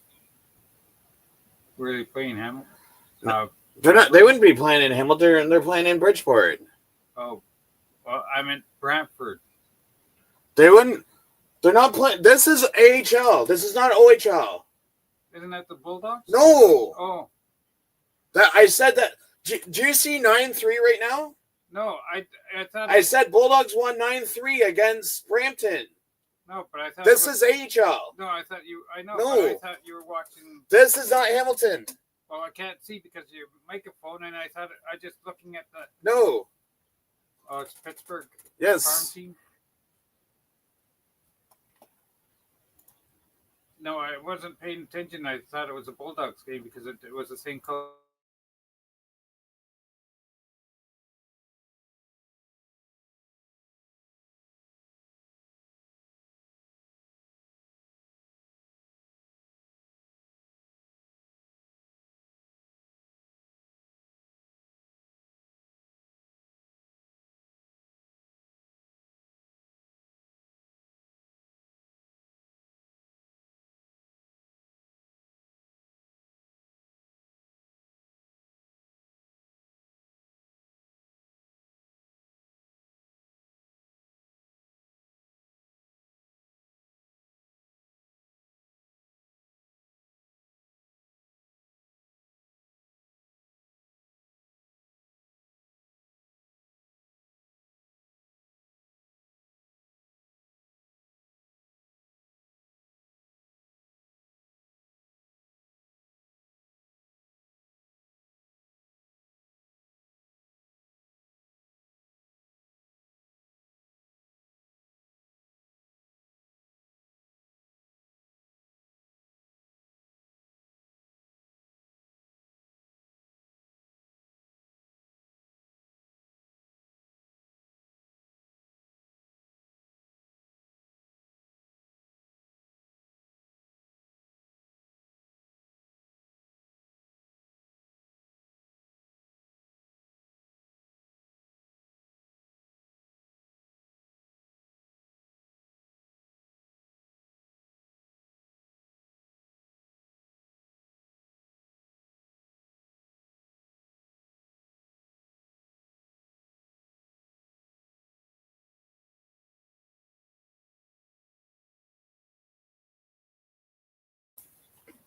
Where are they playing, Hamilton? They're not. They wouldn't be playing in Hamilton. They're playing in Bridgeport. Oh, well, I meant Brantford. They wouldn't. They're not playing. This is AHL. This is not OHL. Isn't that the Bulldogs? No. Oh. That I said that. Do you see 9-3 right now? No, I thought. I said Bulldogs won 9-3 against Brampton. No, but I thought this is AHL. No, I thought you. I know. No. But I thought you were watching. This is not Hamilton. Well, I can't see because your microphone, and I thought I just looking at the. No. Oh, it's Pittsburgh. Yes. Farm team. No, I wasn't paying attention. I thought it was a Bulldogs game because it was the same color.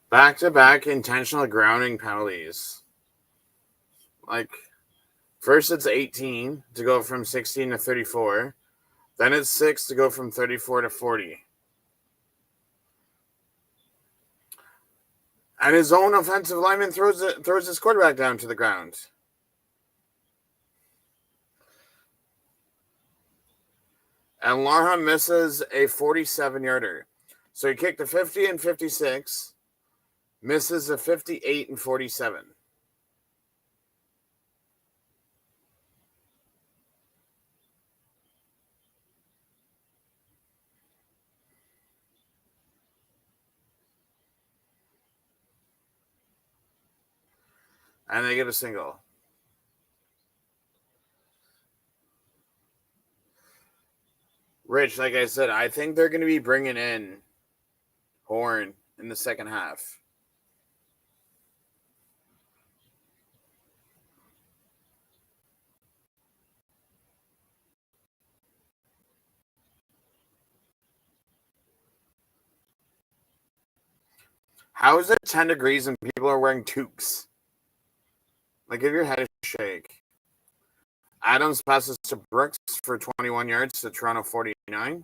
Back-to-back intentional grounding penalties. Like, first it's 18 to go from 16 to 34. Then it's 6 to go from 34 to 40. And his own offensive lineman throws his quarterback down to the ground. And Larham misses a 47-yarder. So he kicked a 50 and 56. Misses a 58 and 47. And they get a single. Rich, like I said, I think they're going to be bringing in Horn in the second half. How is it 10 degrees and people are wearing toques? Like, give your head a shake. Adams passes to Brooks for 21 yards to Toronto 49.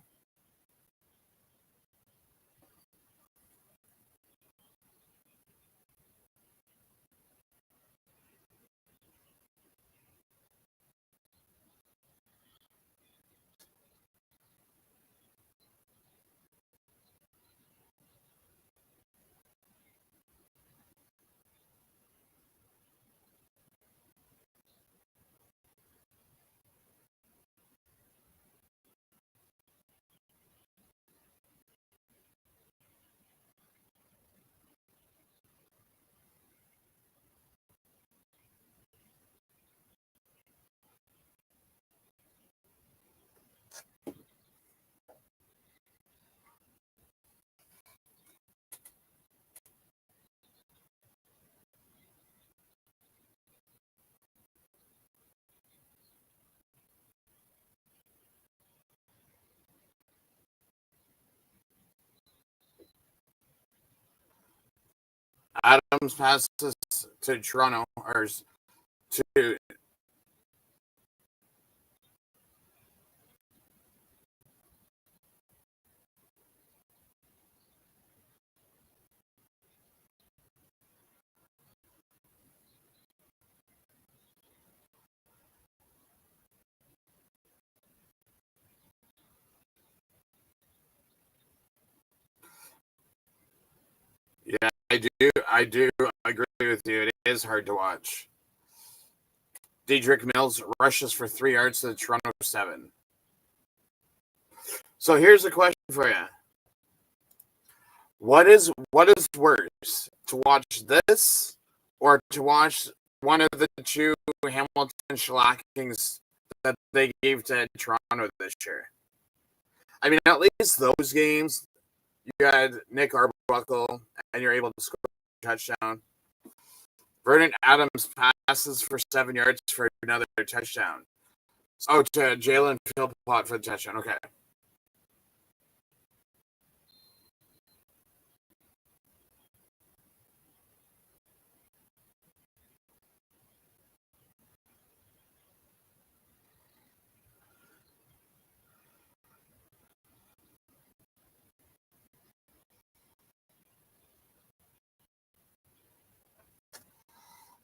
Adams passes to Toronto, or to yeah, I do agree with you. It is hard to watch. Dedrick Mills rushes for 3 yards to the Toronto 7. So here's a question for you. What is worse, to watch this or to watch one of the two Hamilton shellackings that they gave to Toronto this year? I mean, at least those games, you had Nick Arbuckle and you're able to score a touchdown. Vernon Adams passes for 7 yards for another touchdown. Oh, to Jalen Philpott for the touchdown. Okay.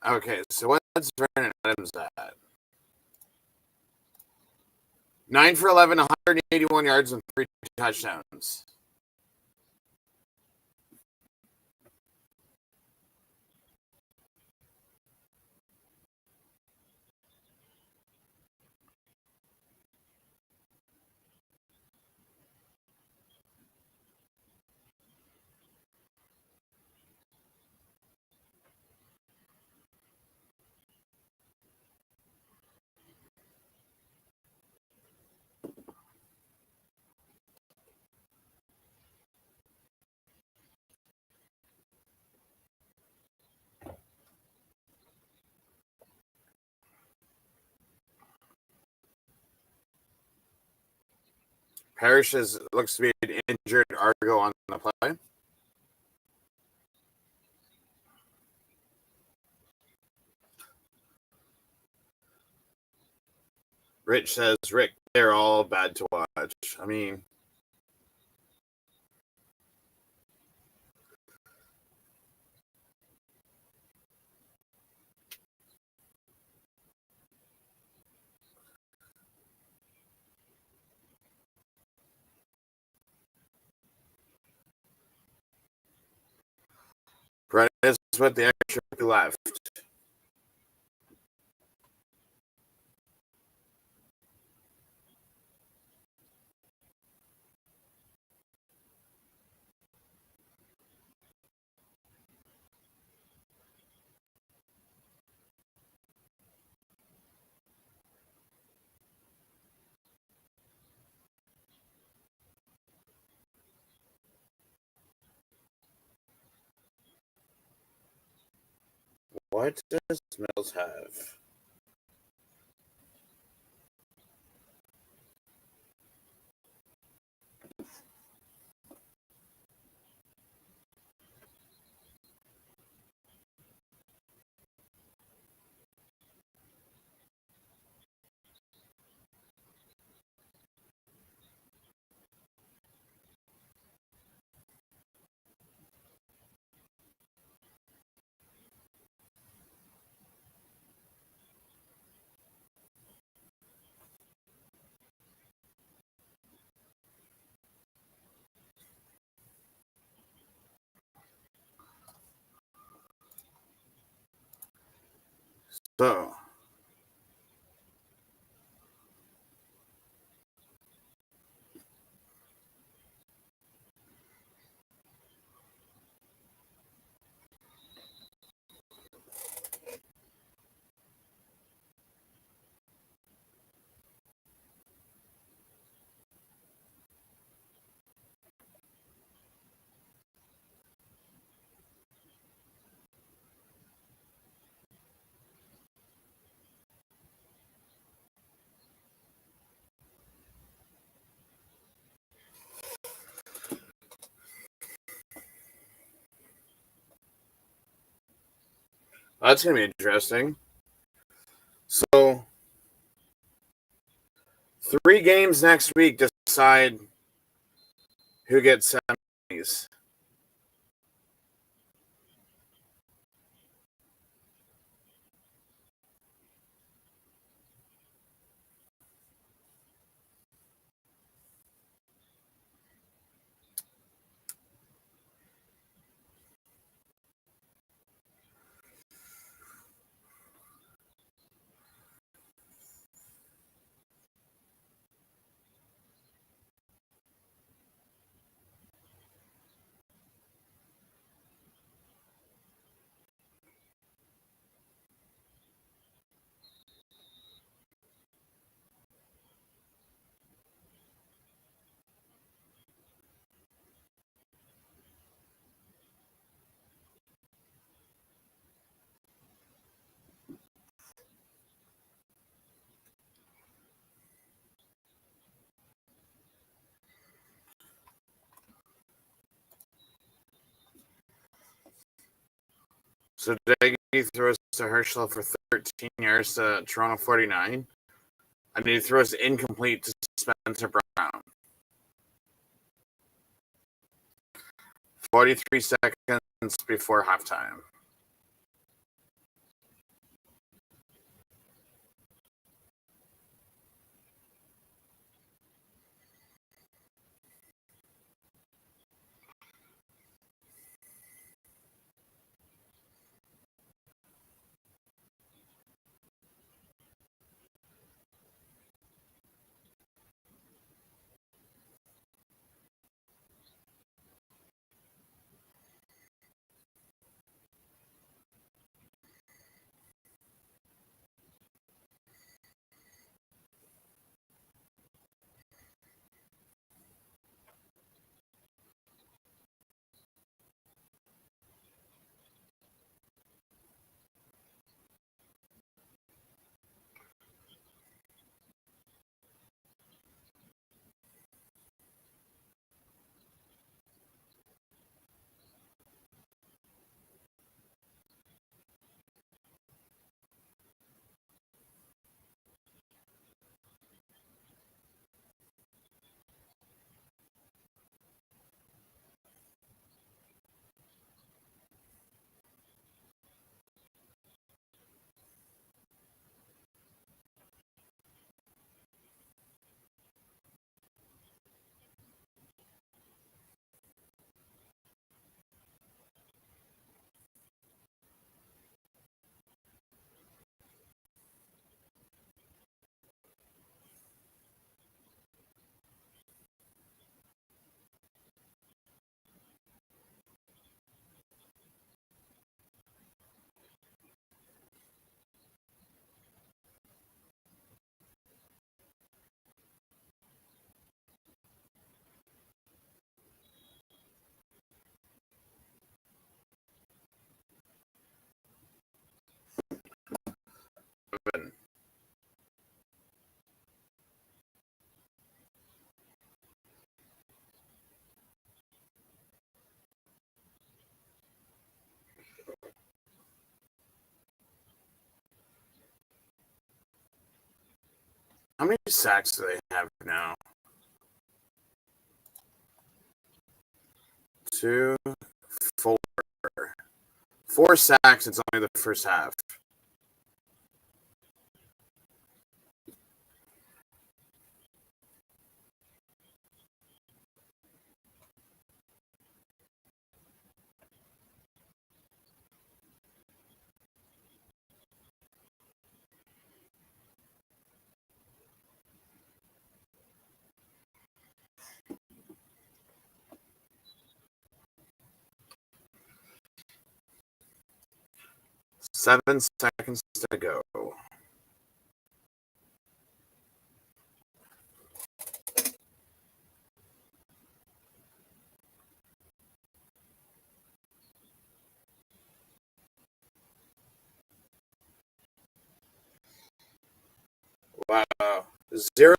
Okay, so what's Vernon Adams at? 9 for 11, 181 yards and 3 touchdowns. Parrish looks to be an injured Argo on the play. Rich says, Rick, they're all bad to watch. I mean, Brett is with the extra left. What does Mills have? So, that's going to be interesting. So, 3 games next week decide who gets semis. So, Daggy throws to Herschel for 13 yards to Toronto 49. And he throws incomplete to Spencer Brown. 43 seconds before halftime. How many sacks do they have now? 2, 4. 4 sacks. It's only the first half. 7 seconds to go. Wow. 0-0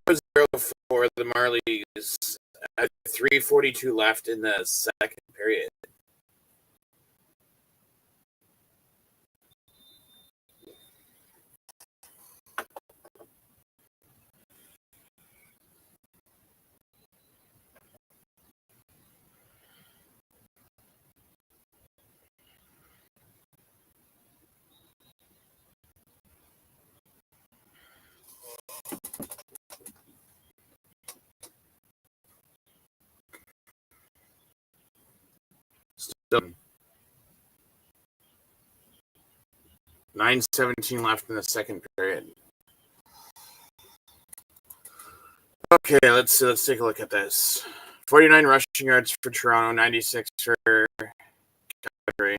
for the Marlies at 3:42 left in the second period. Still 9:17 left in the second period. Okay, let's take a look at this. 49 rushing yards for Toronto, 96 for Calgary.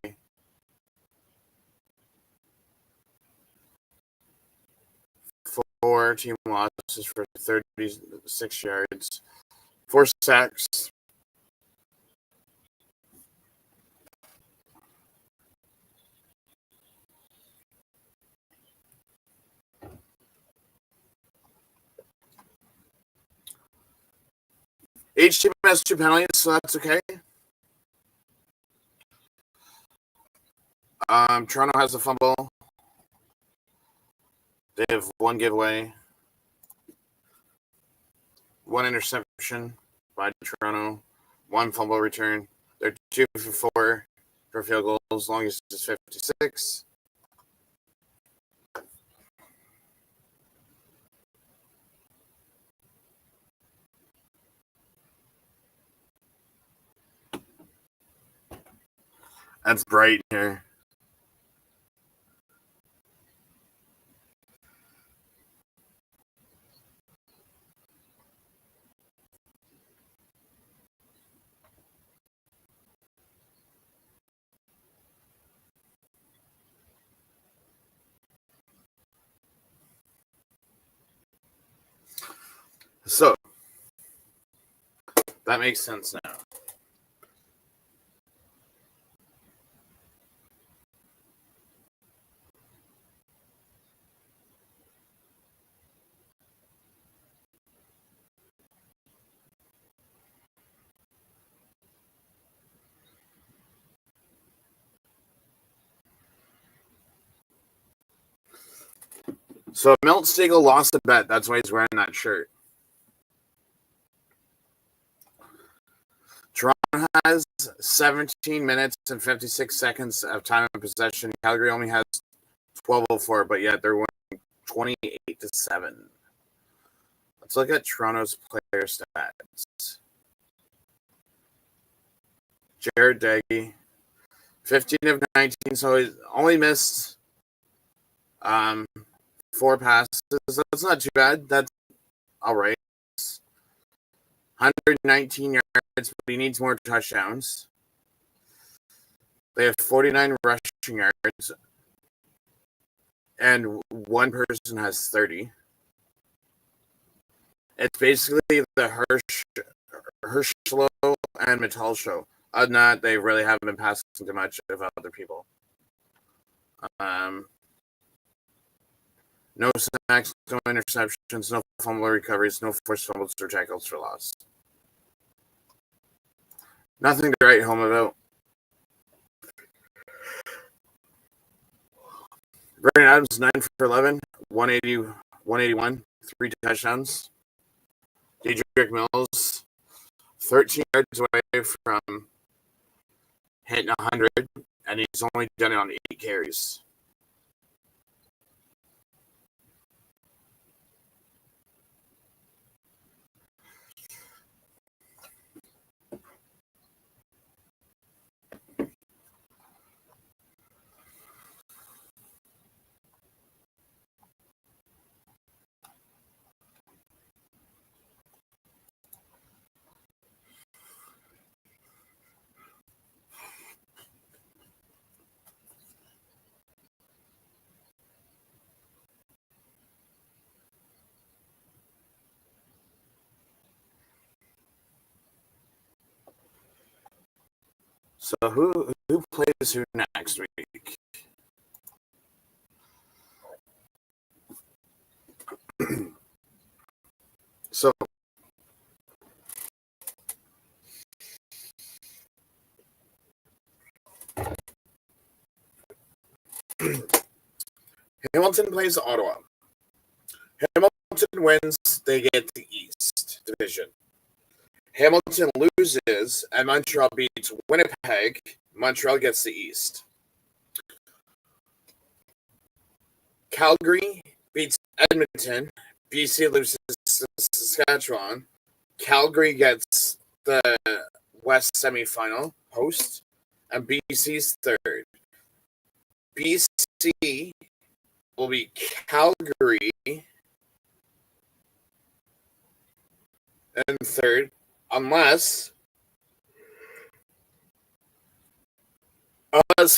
4 team losses for 36 yards. 4 sacks. Each team has 2 penalties, so that's okay. Toronto has a fumble. They have 1 giveaway. 1 interception by Toronto. 1 fumble return. They're 2 for 4 for field goals, long as it's 56. That's bright here. So, that makes sense now. So, Milt Stegall lost a bet. That's why he's wearing that shirt. Toronto has 17 minutes and 56 seconds of time of possession. Calgary only has 12:04, but yet they're winning 28-7. Let's look at Toronto's player stats. Jared Daggy, 15 of 19, so he's only missed 4 passes. That's not too bad. That's all right. 119 yards, but he needs more touchdowns. They have 49 rushing yards, and 1 person has 30. It's basically the Hirschlow and Mattel show. Other than that, they really haven't been passing too much of other people. No sacks, no interceptions, no fumble recoveries, no forced fumbles or tackles for loss. Nothing to write home about. Brandon Adams, 9 for 11, 181, 3 touchdowns. Dedrick Mills, 13 yards away from hitting 100, and he's only done it on 8 carries. So who plays who next week? So Hamilton plays Ottawa. Hamilton wins, they get the East Division. Hamilton loses, and Montreal beats Winnipeg. Montreal gets the East. Calgary beats Edmonton. BC loses to Saskatchewan. Calgary gets the West semifinal host, and BC's third. BC will be Calgary and third, unless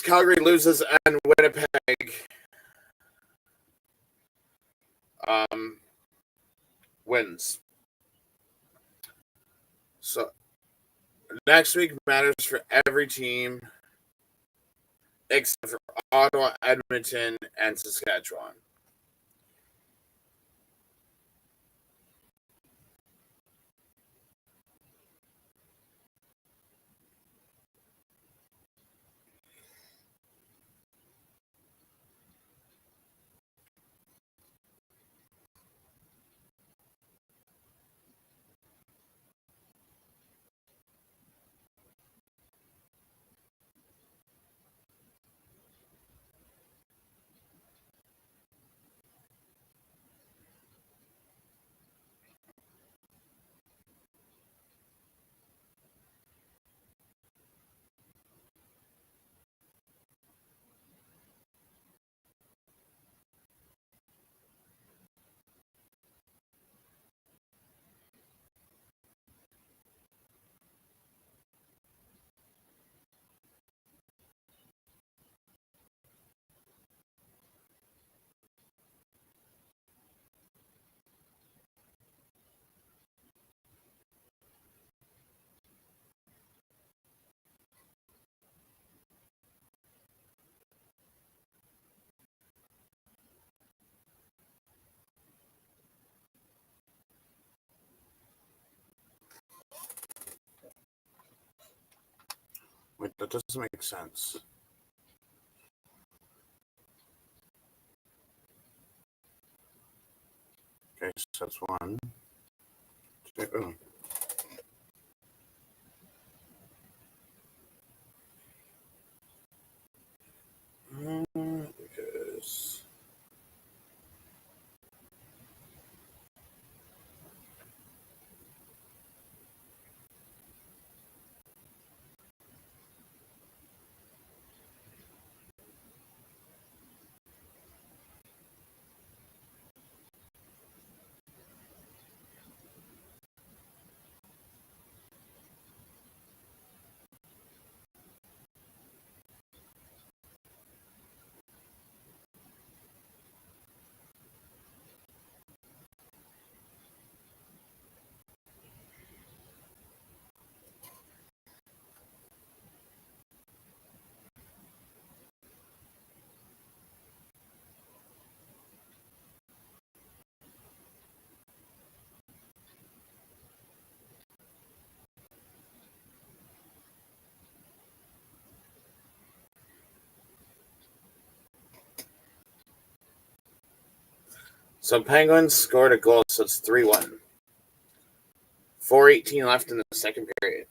Calgary loses and Winnipeg wins. So next week matters for every team except for Ottawa, Edmonton, and Saskatchewan. Wait, that doesn't make sense. Okay, so that's 1, 2. Because so Penguins scored a goal, so it's 3-1. 4:18 left in the second period.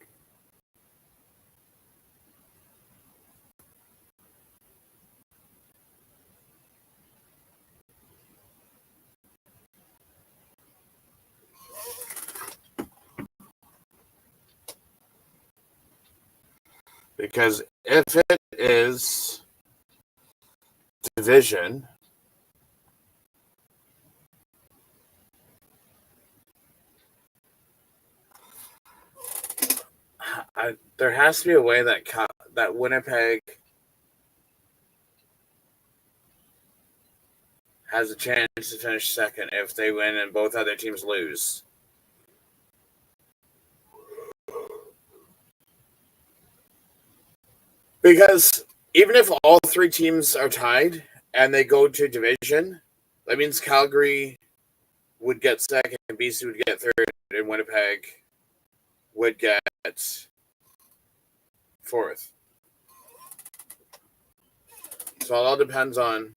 Because if it is division, there has to be a way that Winnipeg has a chance to finish second if they win and both other teams lose. Because even if all three teams are tied and they go to division, that means Calgary would get second, BC would get third, and Winnipeg would get fourth. So it all depends on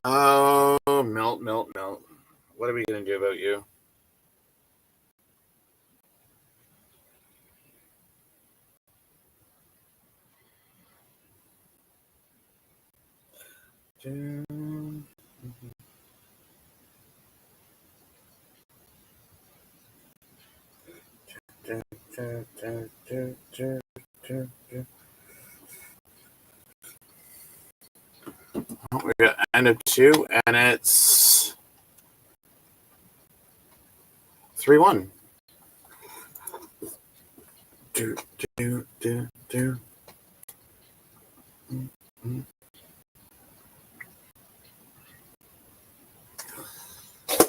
Milt. What are we gonna do about you? We got end of 2, and it's 3-1.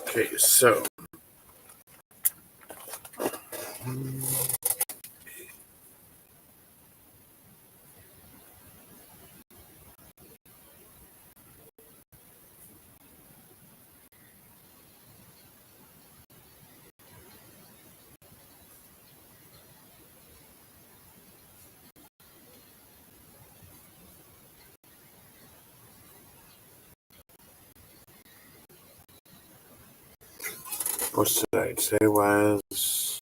Okay, so what did I say was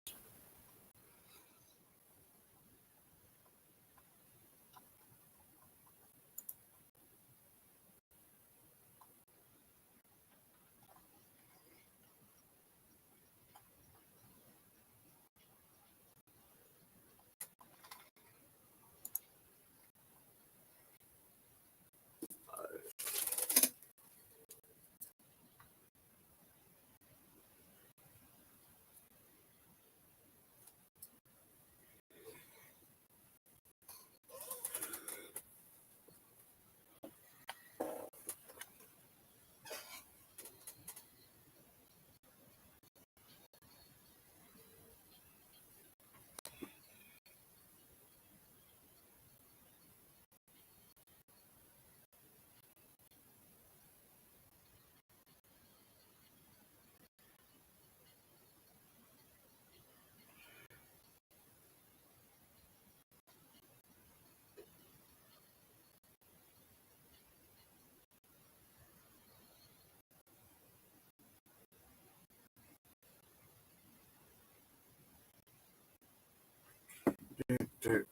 I'm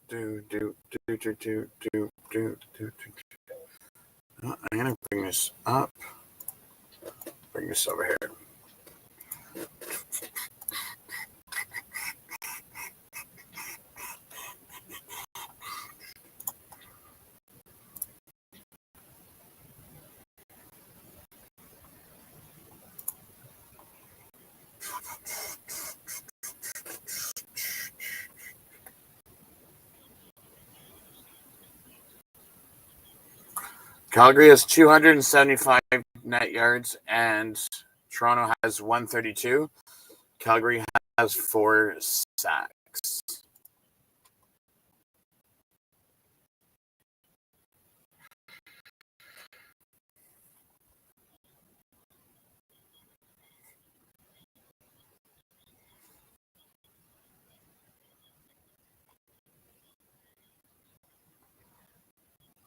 gonna bring this up. Bring this over here. Calgary has 275 net yards, and Toronto has 132. Calgary has 4 sacks.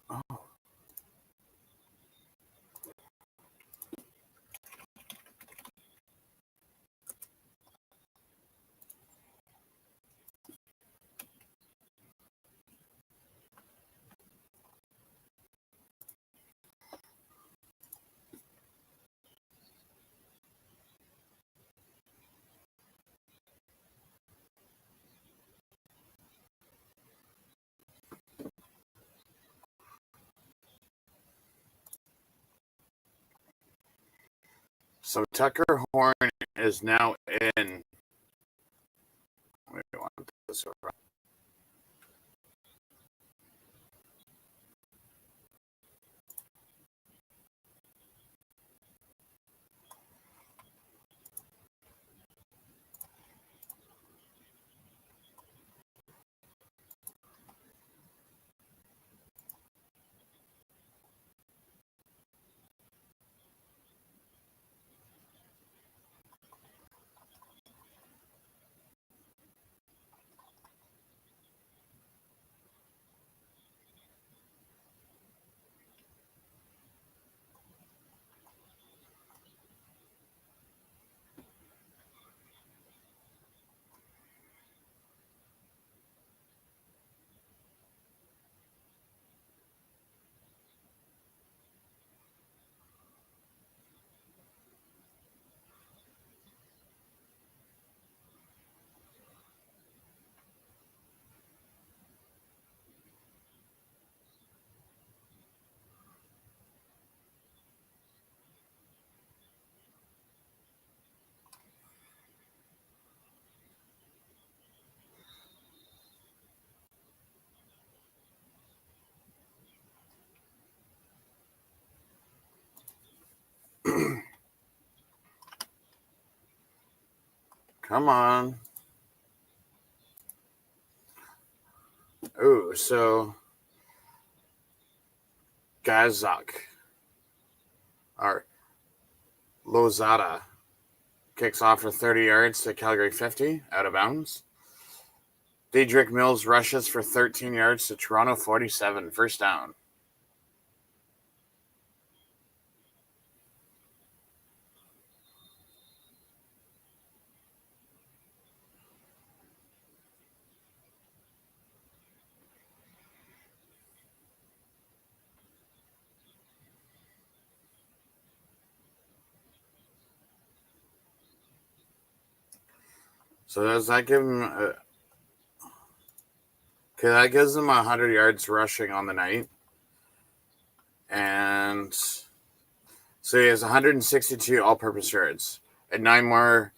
Oh. So Tucker Horn is now in. Wait, I want this over. Come on. Ooh, so Gazak or Lozada kicks off for 30 yards to Calgary 50 out of bounds. Dedrick Mills rushes for 13 yards to Toronto 47, first down. So does that give him? Okay, that gives him 100 yards rushing on the night, and so he has 162 all-purpose yards and 9 more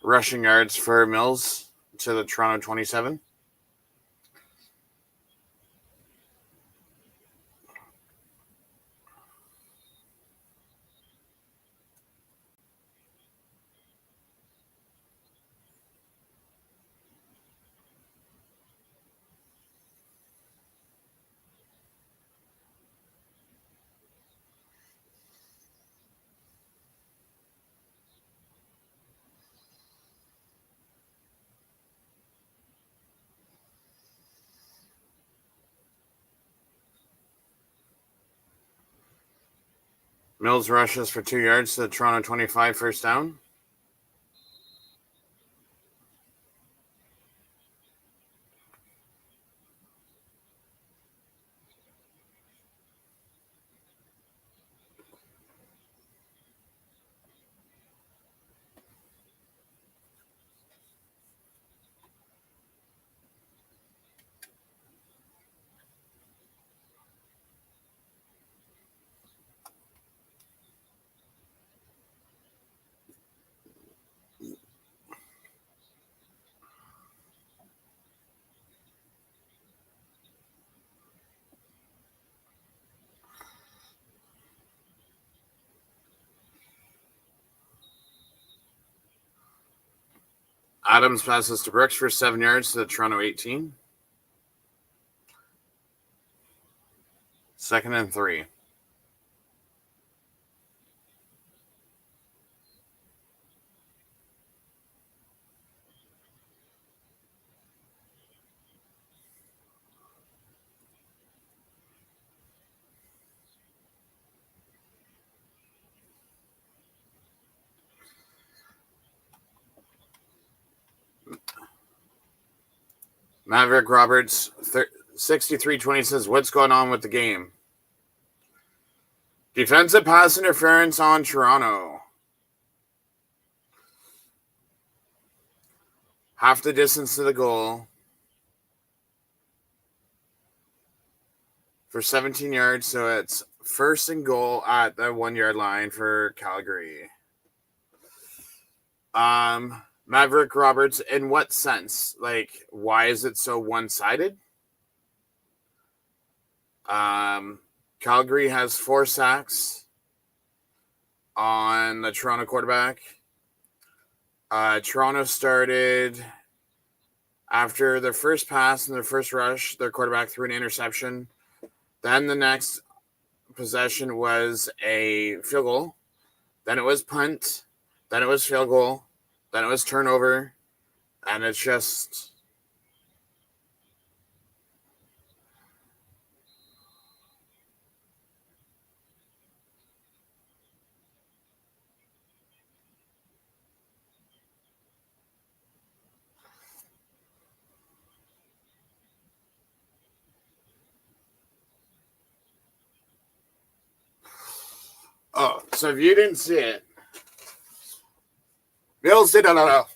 rushing yards for Mills to the Toronto 27. Mills rushes for 2 yards to the Toronto 25, first down. Adams passes to Brooks for 7 yards to the Toronto 18. 2nd and 3. Maverick Roberts, 63-20 says, what's going on with the game? Defensive pass interference on Toronto. Half the distance to the goal. For 17 yards, so it's 1st and goal at the 1 yard line for Calgary. Maverick Roberts, in what sense? Like, why is it so one-sided? Calgary has 4 sacks on the Toronto quarterback. Toronto started after their first pass and their first rush, their quarterback threw an interception. Then the next possession was a field goal. Then it was punt. Then it was field goal. Then it was turnover. And it's just... Oh, so if you didn't see it, Bills did not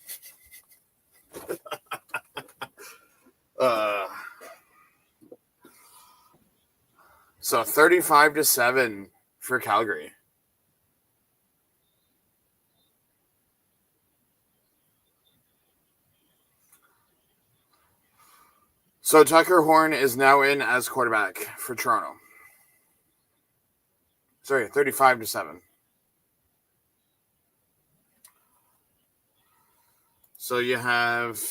so 35-7 for Calgary. So Tucker Horn is now in as quarterback for Toronto. Sorry, 35-7. So you have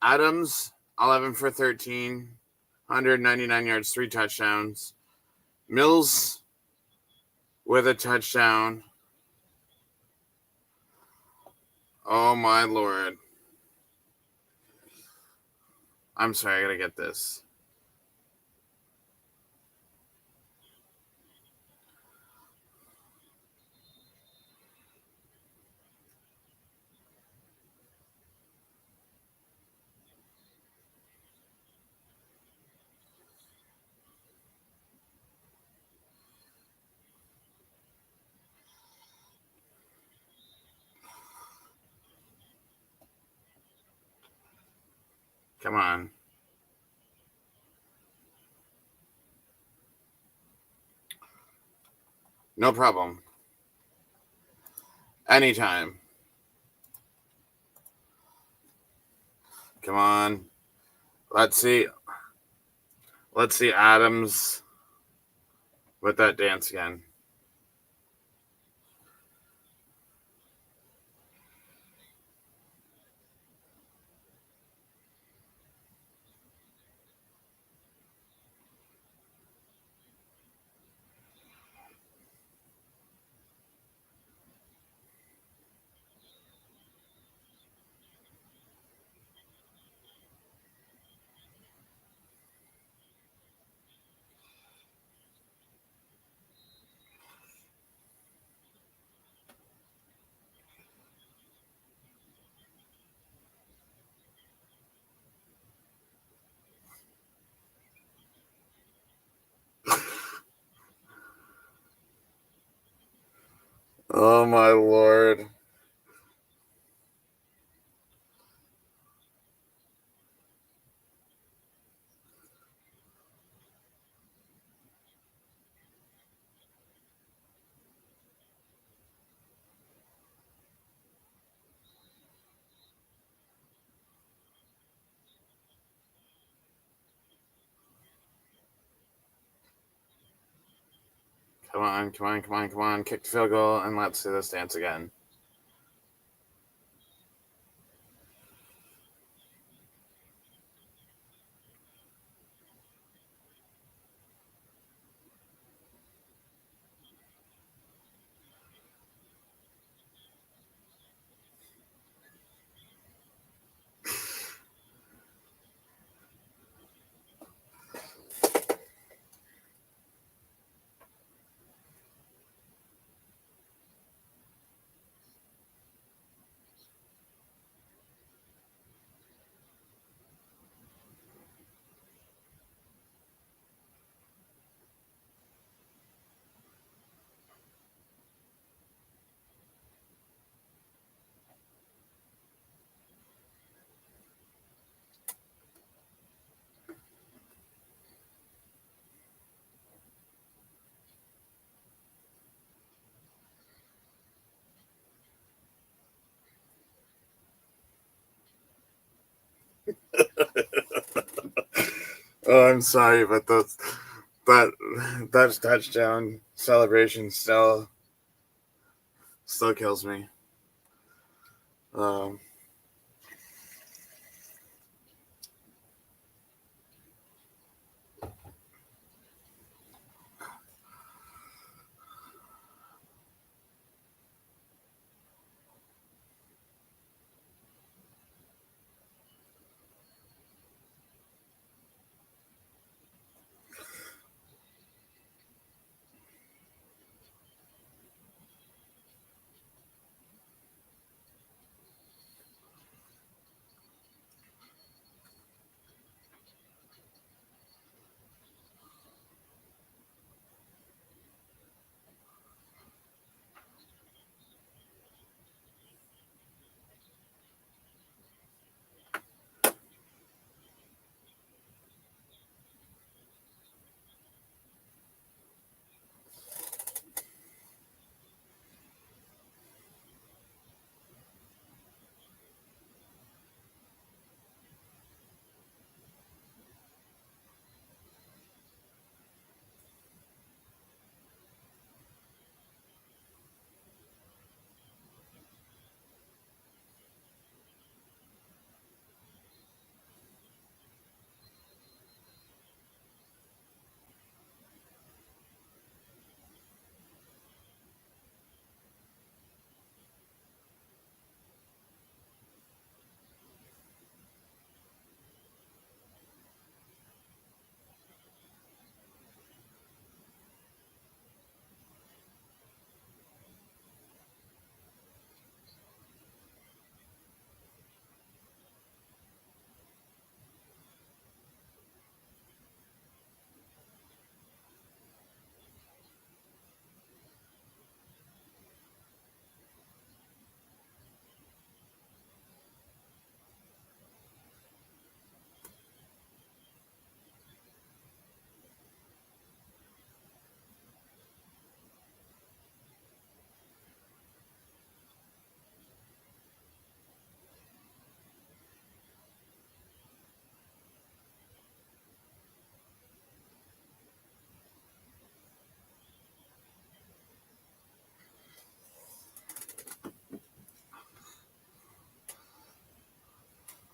Adams, 11 for 13, 199 yards, 3 touchdowns. Mills with a touchdown. Oh, my Lord. I'm sorry, I got to get this. Come on. No problem. Anytime. Come on. Let's see Adams with that dance again. Oh, my Lord. Come on. Kick the field goal, and let's see this dance again. Oh, I'm sorry, but that touchdown celebration still kills me. Um,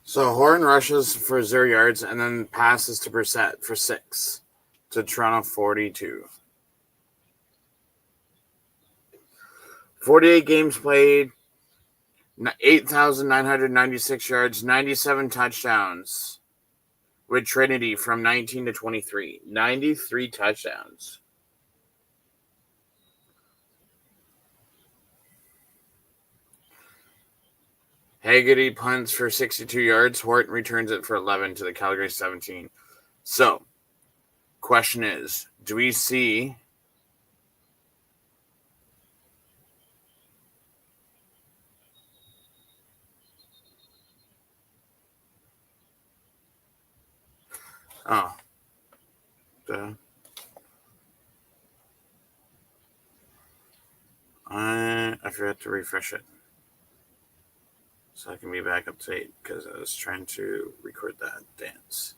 so Horn rushes for 0 yards and then passes to Brissett for 6 to Toronto 42. 48 games played, 8,996 yards, 97 touchdowns with Trinity from 19 to 23. 93 touchdowns. Haggerty punts for 62 yards. Horton returns it for 11 to the Calgary 17. So, question is, do we see I forgot to refresh it so I can be back up to date because I was trying to record that dance.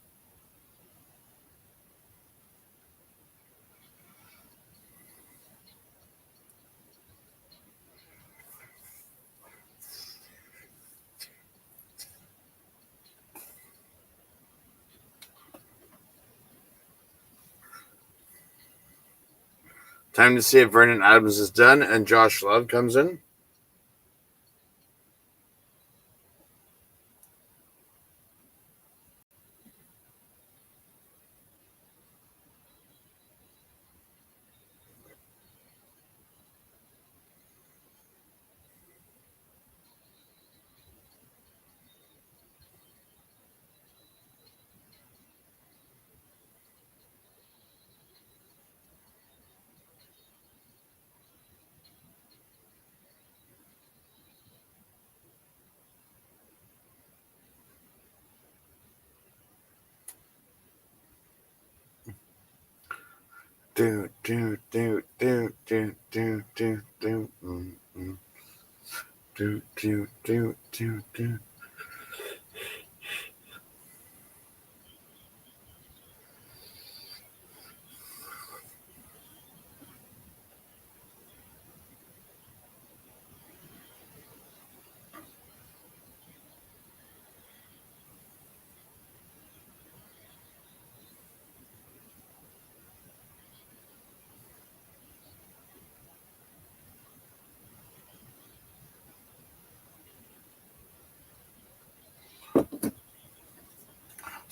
Time to see if Vernon Adams is done and Josh Love comes in. Do do do do do do do do do do do do do.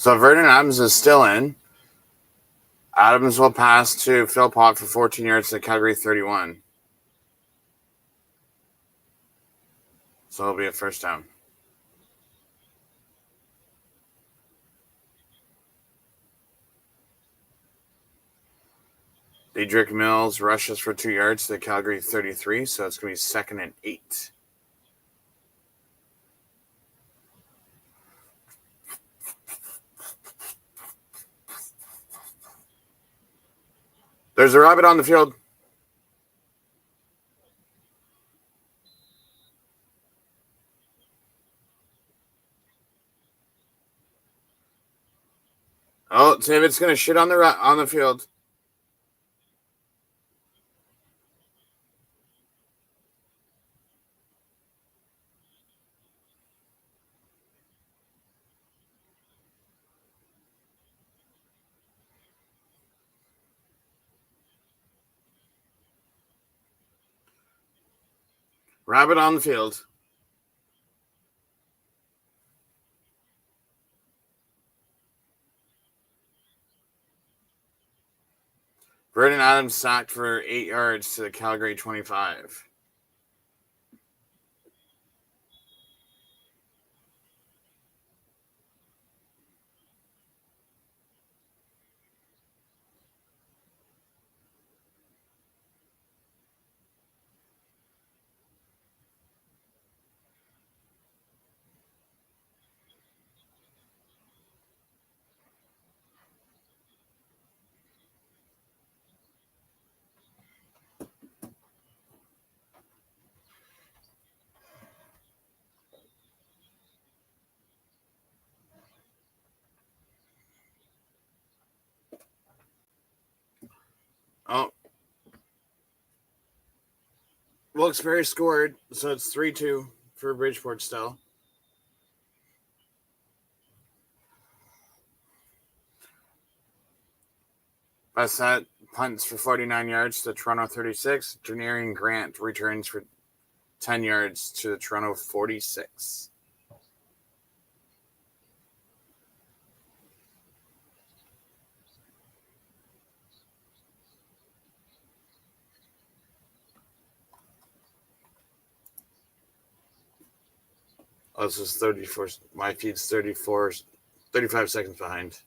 So Vernon Adams is still in. Adams will pass to Phil Pott for 14 yards to Calgary 31. So it'll be a first down. Dedrick Mills rushes for 2 yards to the Calgary 33, so it's going to be 2nd and 8. There's a rabbit on the field. Oh, David's going to shit on the field. Rabbit on the field. Vernon Adams sacked for 8 yards to the Calgary 25. Oh. Wilkes-Barre scored, so it's 3-2 for Bridgeport still. Bassett punts for 49 yards to Toronto 36. Janarian Grant returns for 10 yards to the Toronto 46. Oh, this is 34. My feed's 35 seconds behind.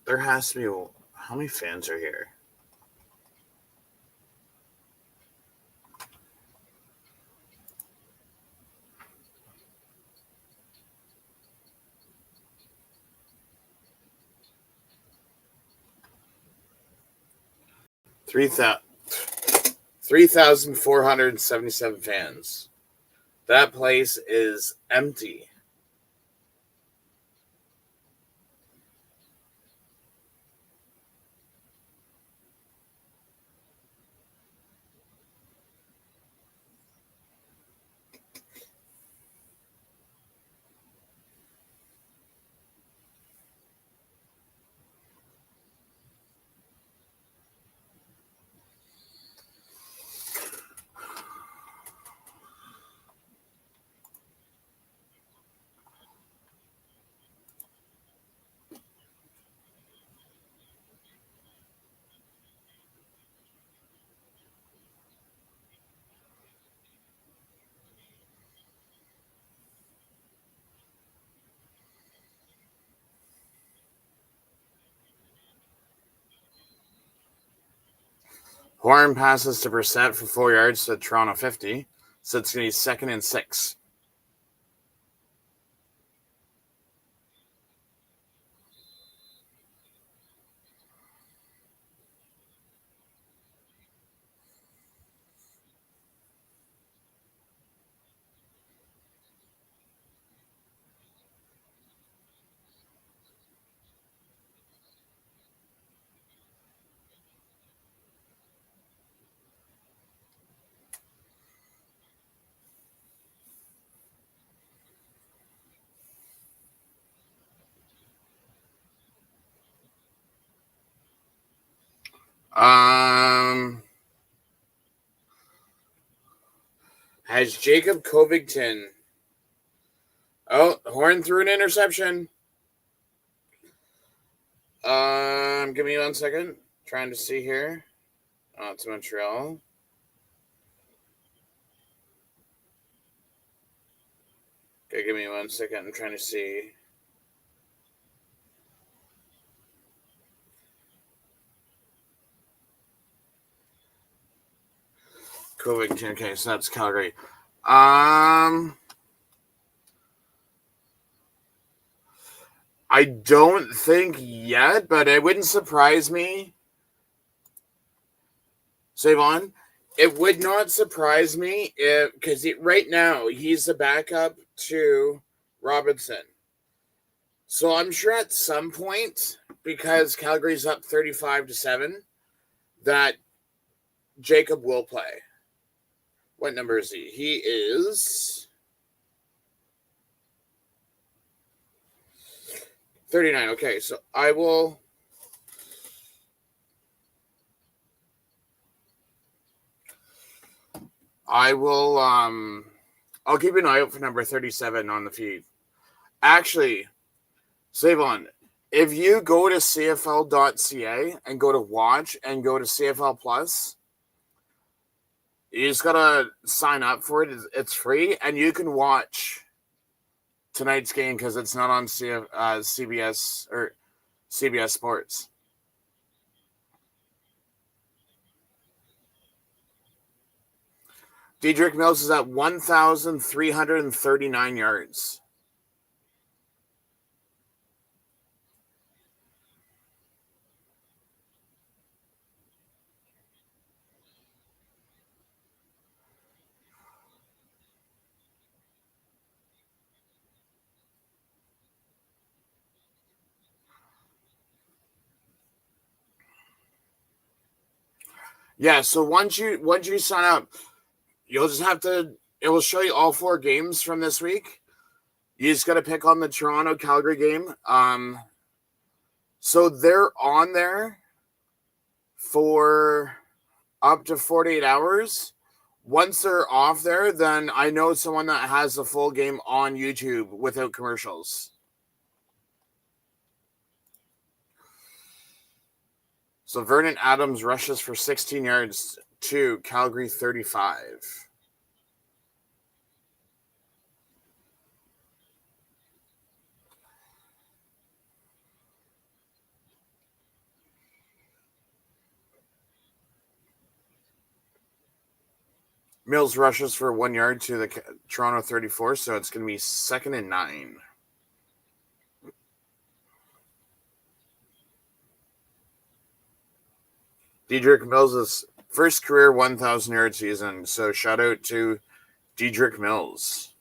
There has to be, how many fans are here? Three 3,477 fans. That place is empty. Horn passes to Brissett for 4 yards to Toronto 50. So it's going to be 2nd and 6. Has Jacob Covington. Oh, Horn threw an interception. Give me 1 second. Trying to see here. Oh, it's Montreal. Okay, give me 1 second. I'm trying to see. Covington. Okay, so that's Calgary. I don't think yet, but it wouldn't surprise me. Save on. It would not surprise me if, because right now he's the backup to Robinson. So I'm sure at some point, because Calgary's up 35-7, that Jacob will play. What number is he? He is 39. Okay, so I'll keep an eye out for number 37 on the feed. Actually, save on. If you go to CFL.ca and go to watch and go to CFL Plus, you just gotta sign up for it. It's free, and you can watch tonight's game because it's not on CBS or CBS Sports. Dedrick Mills is at 1,339 yards. Yeah, so once you sign up, you'll just have to. It will show you all 4 games from this week. You just got to pick on the Toronto Calgary game. So they're on there for up to 48 hours. Once they're off there, then I know someone that has the full game on YouTube without commercials. So Vernon Adams rushes for 16 yards to Calgary 35. Mills rushes for 1 yard to the Toronto 34, so it's going to be 2nd and 9. Dedrick Mills' first career 1,000 yard season, so shout out to Dedrick Mills.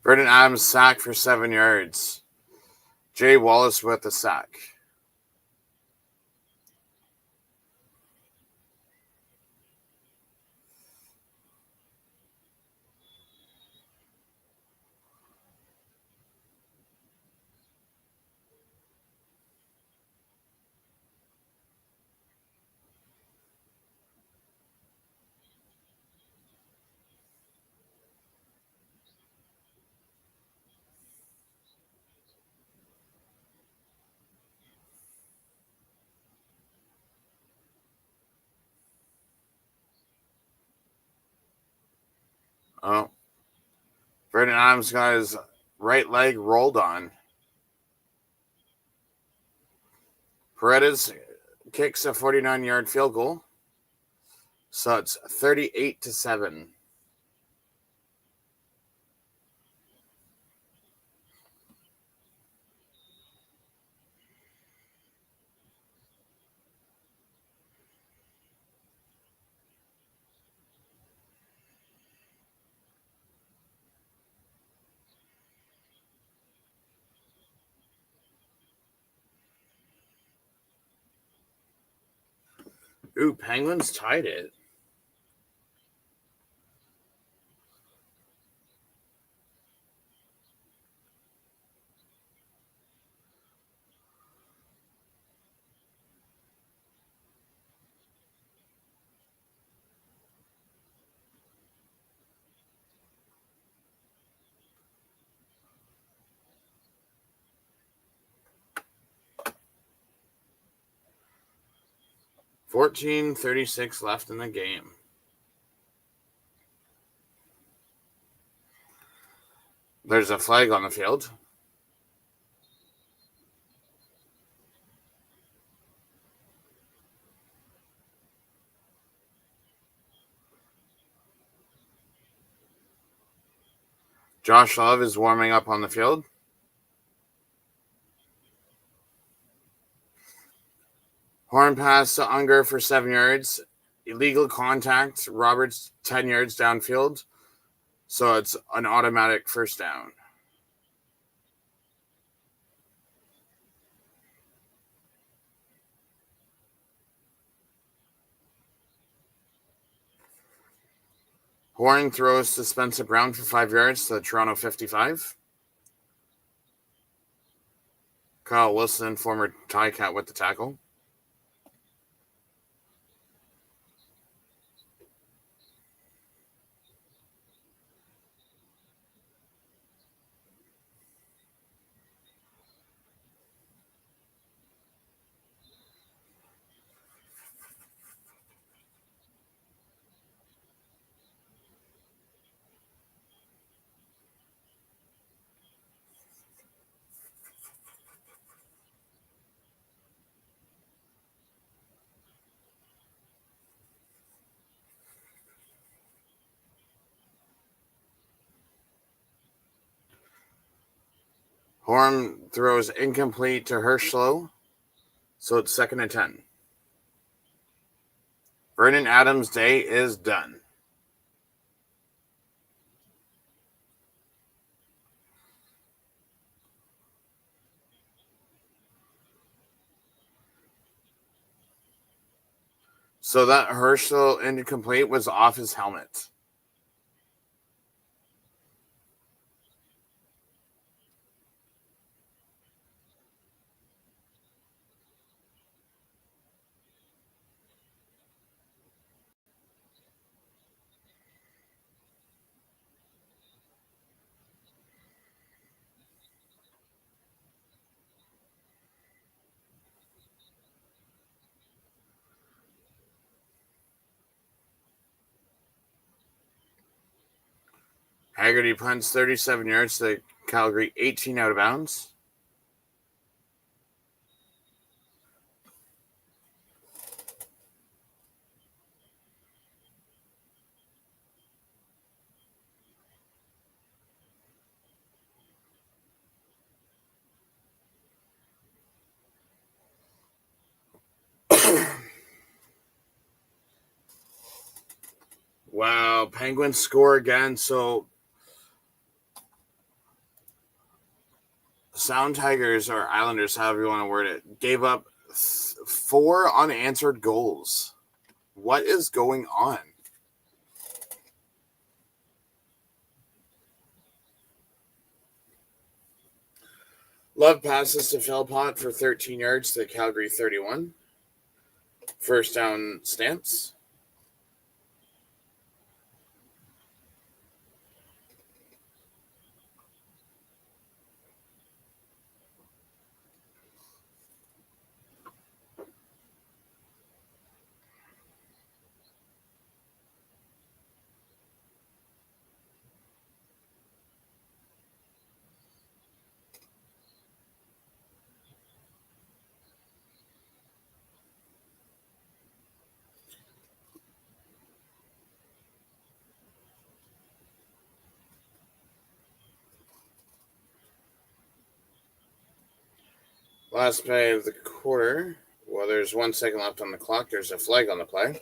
Vernon Adams sack for 7 yards. Jay Wallace with the sack. Oh. Vernon Adams got his right leg rolled on. Paredes kicks a 49-yard field goal. So it's 38-7. Ooh, Penguins tied it. $14:36 left in the game. There's a flag on the field. Josh Love is warming up on the field. Horn pass to Unger for 7 yards. Illegal contact. Roberts 10 yards downfield. So it's an automatic first down. Horn throws to Spencer Brown for 5 yards to the Toronto 55. Kyle Wilson, former Ticat, with the tackle. Horn throws incomplete to Hirschlow. So it's 2nd and 10. Vernon Adams' day is done. So that Herschel incomplete was off his helmet. Haggerty punts 37 yards to Calgary, 18 out of bounds. Wow, Penguins score again. So Sound Tigers or Islanders, however you want to word it, gave up 4 unanswered goals. What is going on? Love passes to Philpott for 13 yards to Calgary 31. First down Stamps. Last play of the quarter. Well, there's 1 second left on the clock. There's a flag on the play.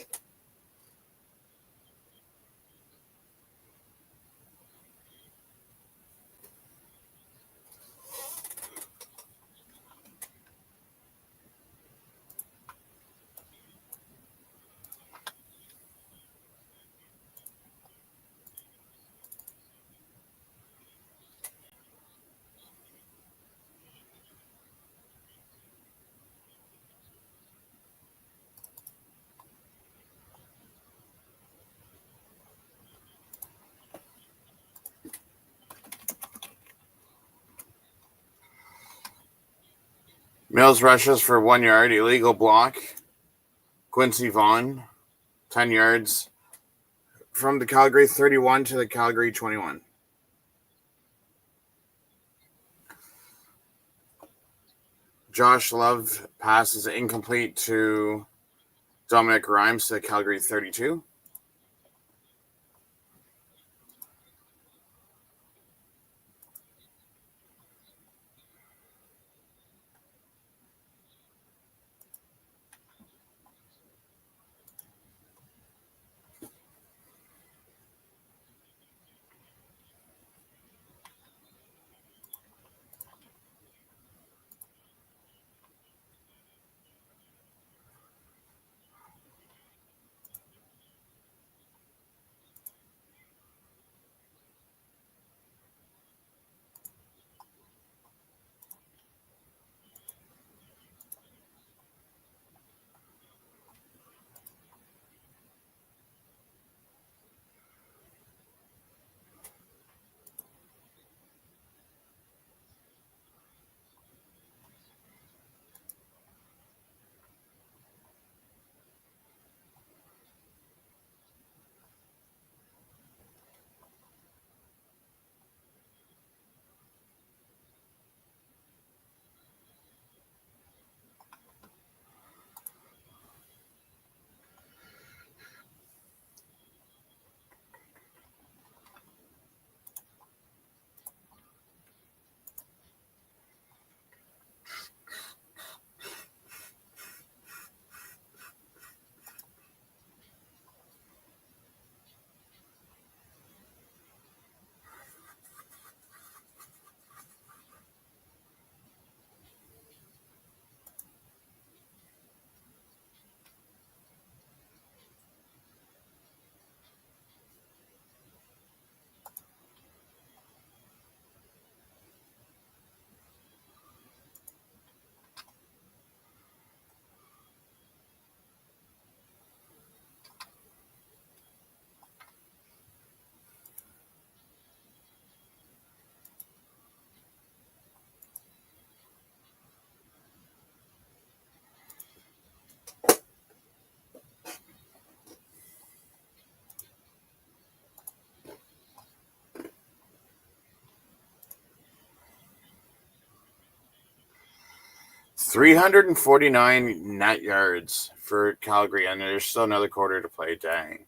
Mills rushes for 1 yard, illegal block. Quincy Vaughn, 10 yards from the Calgary 31 to the Calgary 21. Josh Love passes incomplete to Dominic Rhymes to the Calgary 32. .349 net yards for Calgary, and there's still another quarter to play. Dang.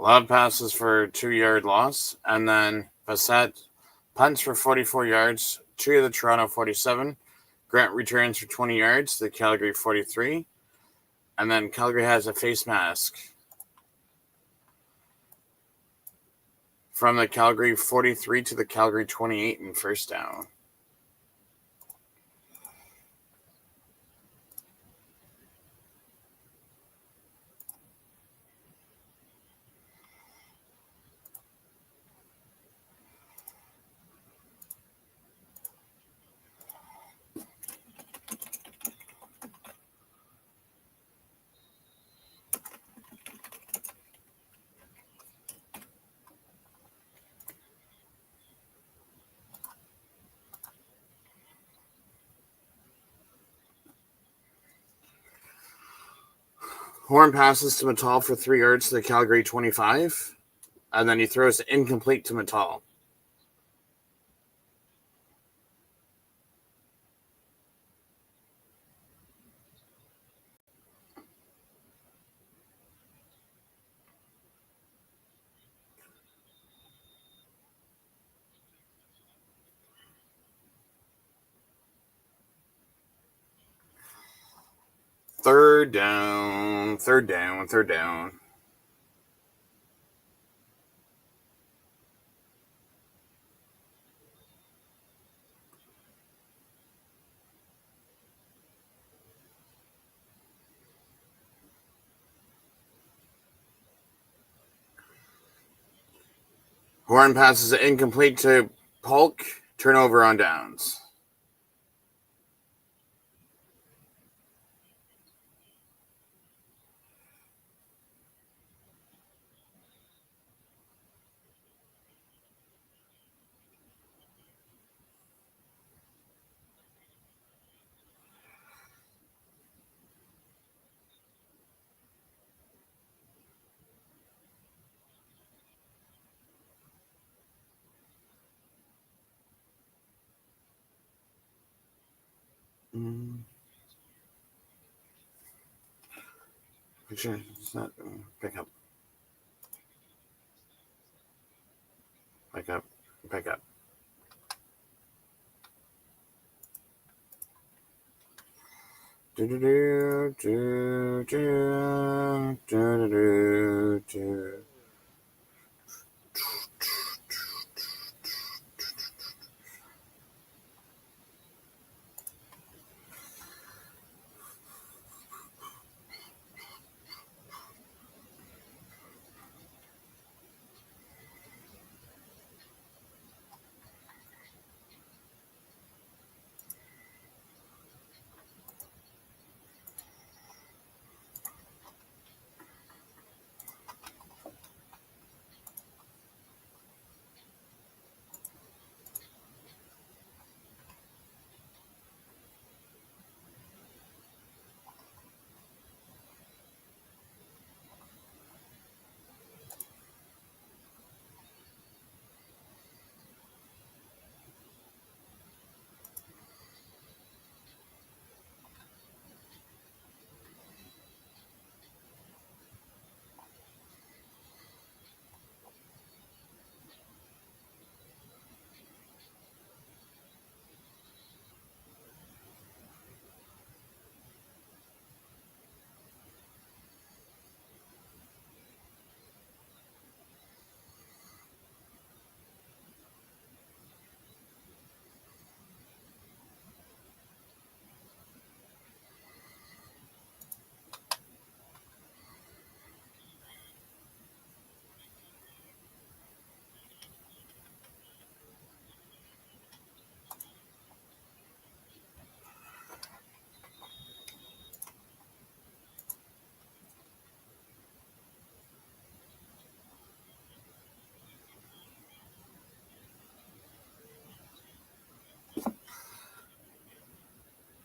Love passes for a 2 yard loss, and then Bassett punts for 44 yards to the Toronto 47. Grant returns for 20 yards to the Calgary 43. And then Calgary has a face mask from the Calgary 43 to the Calgary 28 in first down. Horn passes to Mattal for 3 yards to the Calgary 25. And then he throws it incomplete to Mattal. Third down. Horn passes it incomplete to Polk. Turnover on downs. It's not pick up.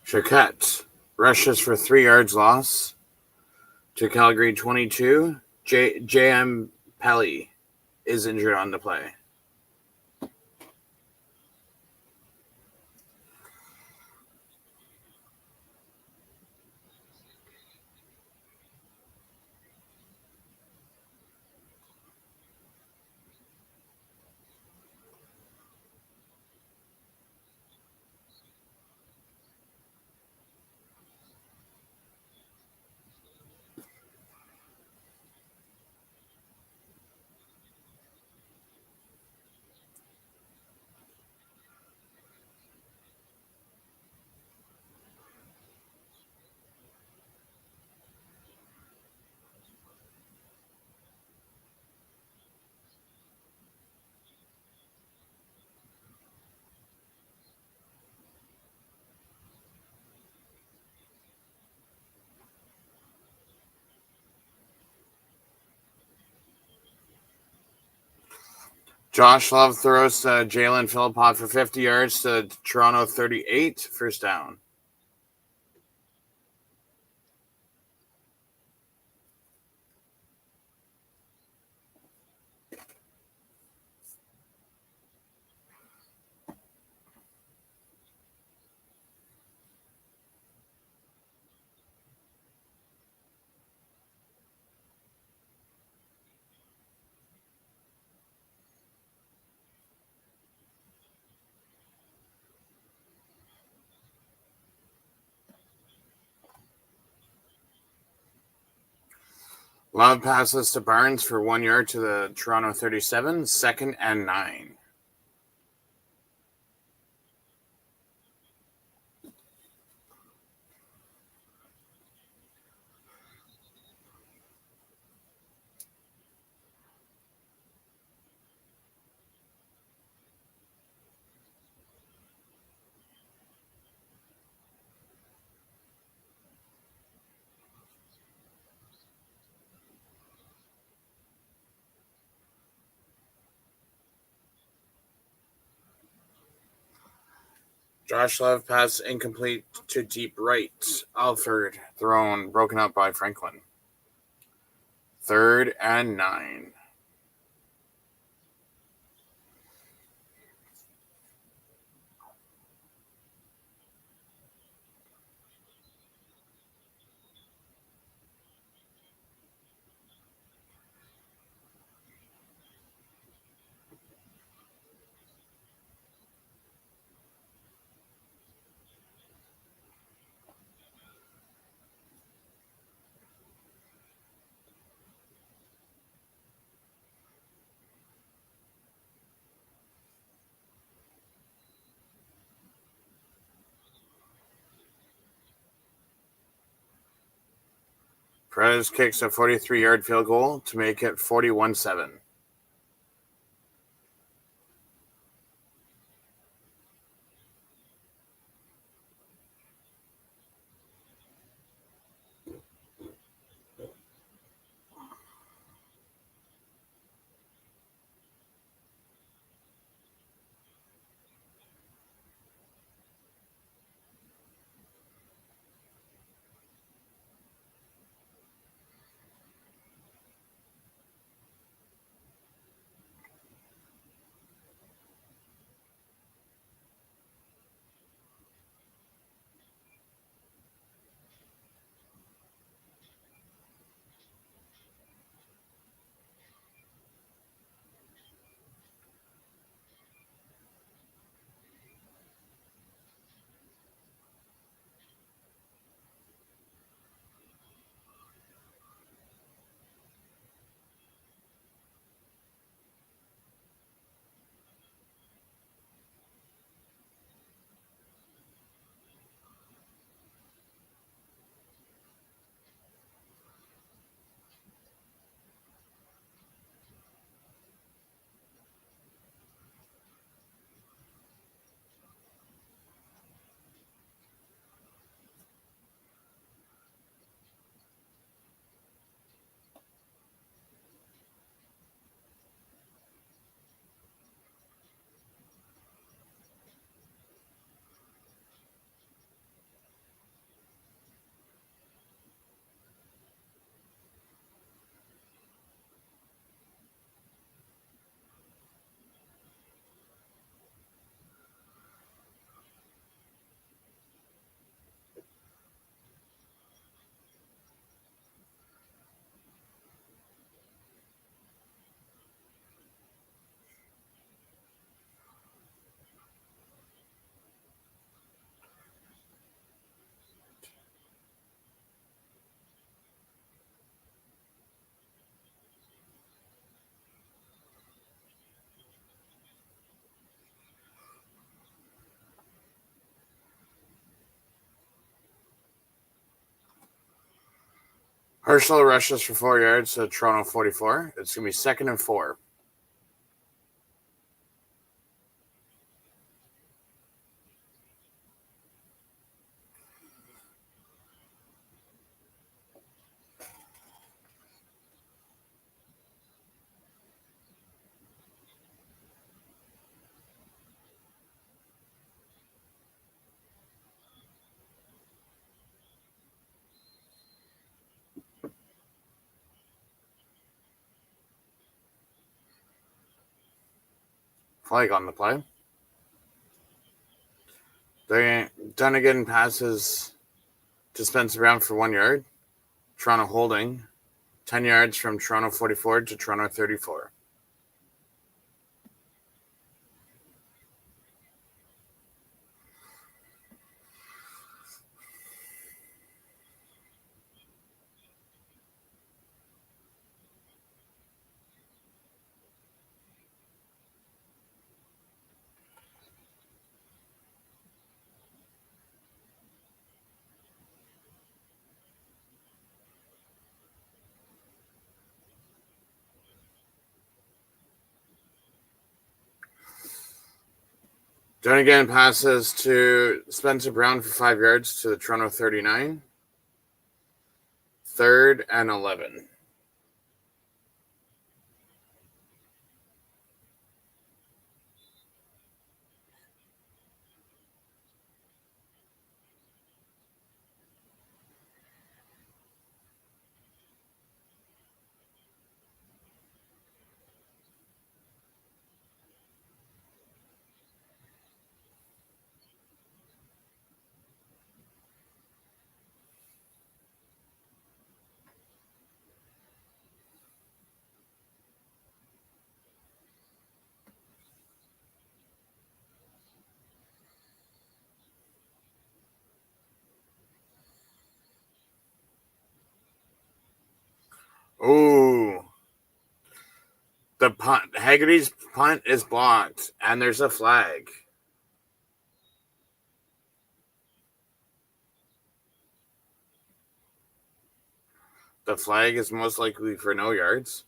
Charquette rushes for 3 yards loss to Calgary 22. J.M. Pelly is injured on the play. Josh Love throws to Jalen Philippot for 50 yards to Toronto 38, first down. Love passes to Barnes for 1 yard to the Toronto 37, 2nd and 9. Josh Love pass incomplete to deep right. Alford thrown, broken up by Franklin. 3rd and 9. Perez kicks a 43-yard field goal to make it 41-7. Herschel rushes for 4 yards to Toronto 44. It's going to be 2nd and 4. Flag on the play. Dunnigan passes to Spencer Brown for 1 yard. Toronto holding. 10 yards from Toronto 44 to Toronto 34. Dunnigan passes to Spencer Brown for 5 yards to the Toronto 39. 3rd and 11. Ooh. The punt, Haggerty's punt is blocked, and there's a flag. The flag is most likely for no yards.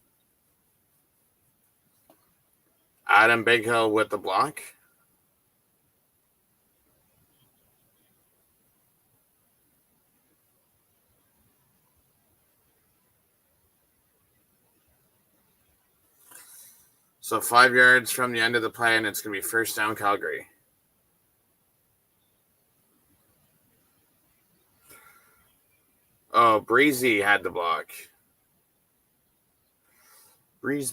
Adam Bighill with the block. So 5 yards from the end of the play, and it's going to be first down Calgary. Oh, Breezy had the block. Breeze.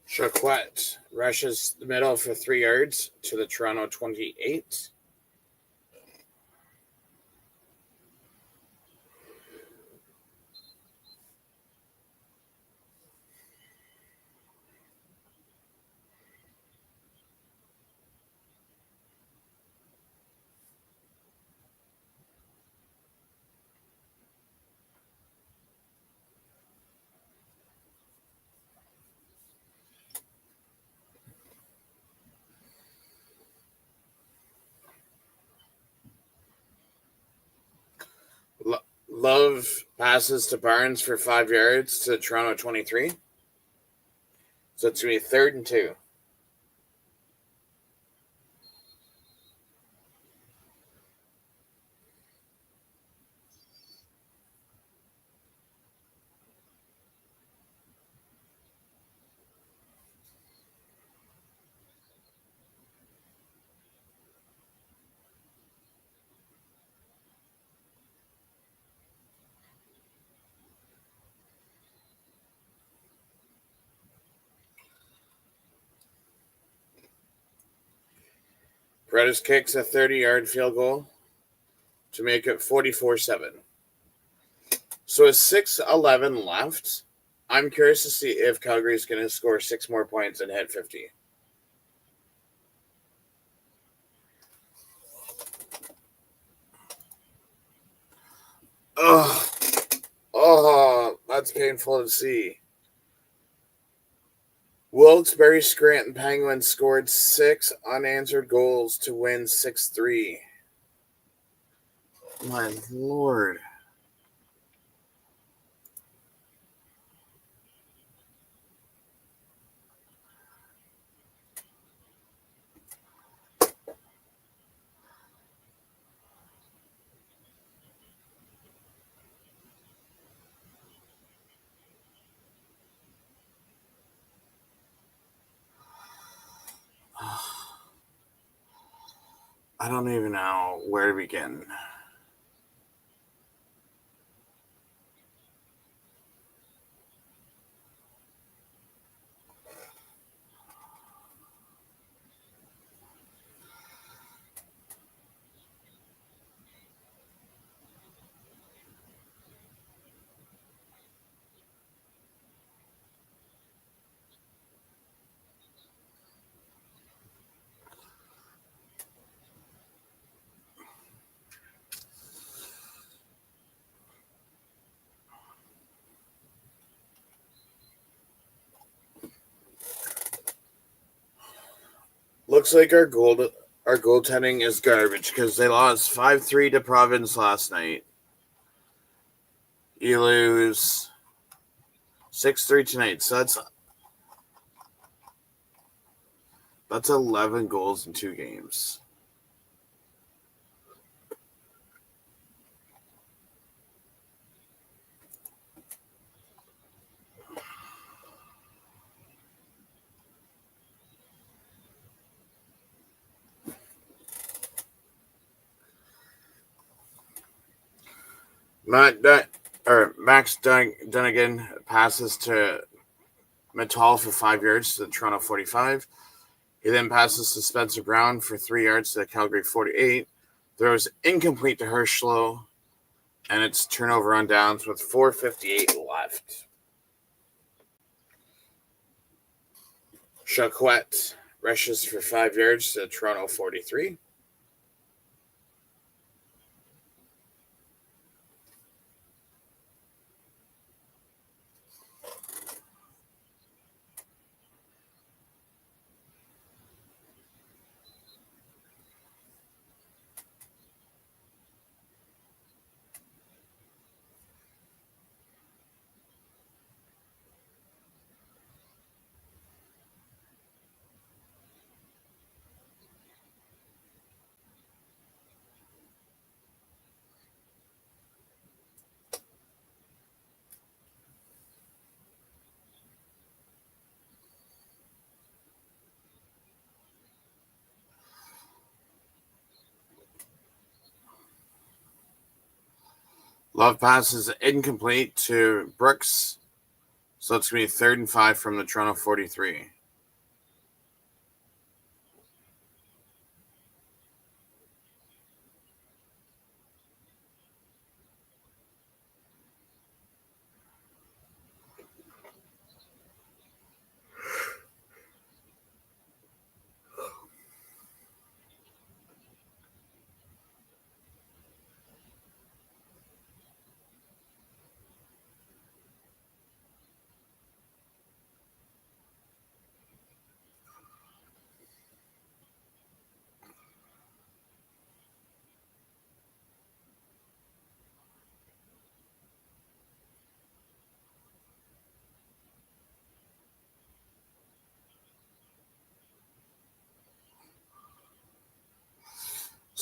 Chaquette rushes the middle for 3 yards to the Toronto 28. Love passes to Barnes for 5 yards to Toronto 23. So it's going to be 3rd and 2. Predators kicks a 30-yard field goal to make it 44-7. So with 6:11 left, I'm curious to see if Calgary is going to score 6 more points and hit 50. Oh, that's painful to see. Wilkes-Barre Scranton Penguins scored 6 unanswered goals to win 6-3. My Lord. I don't even know where to begin. Looks like our goaltending is garbage because they lost 5-3 to Providence last night. You lose 6-3 tonight. So that's 11 goals in 2 games. Max Dunnigan passes to Metal for 5 yards to the Toronto 45. He then passes to Spencer Brown for 3 yards to the Calgary 48. Throws incomplete to Hirschlow, and it's turnover on downs with 4:58 left. Chaquette rushes for 5 yards to the Toronto 43. Love passes incomplete to Brooks. So it's going to be 3rd and 5 from the Toronto 43.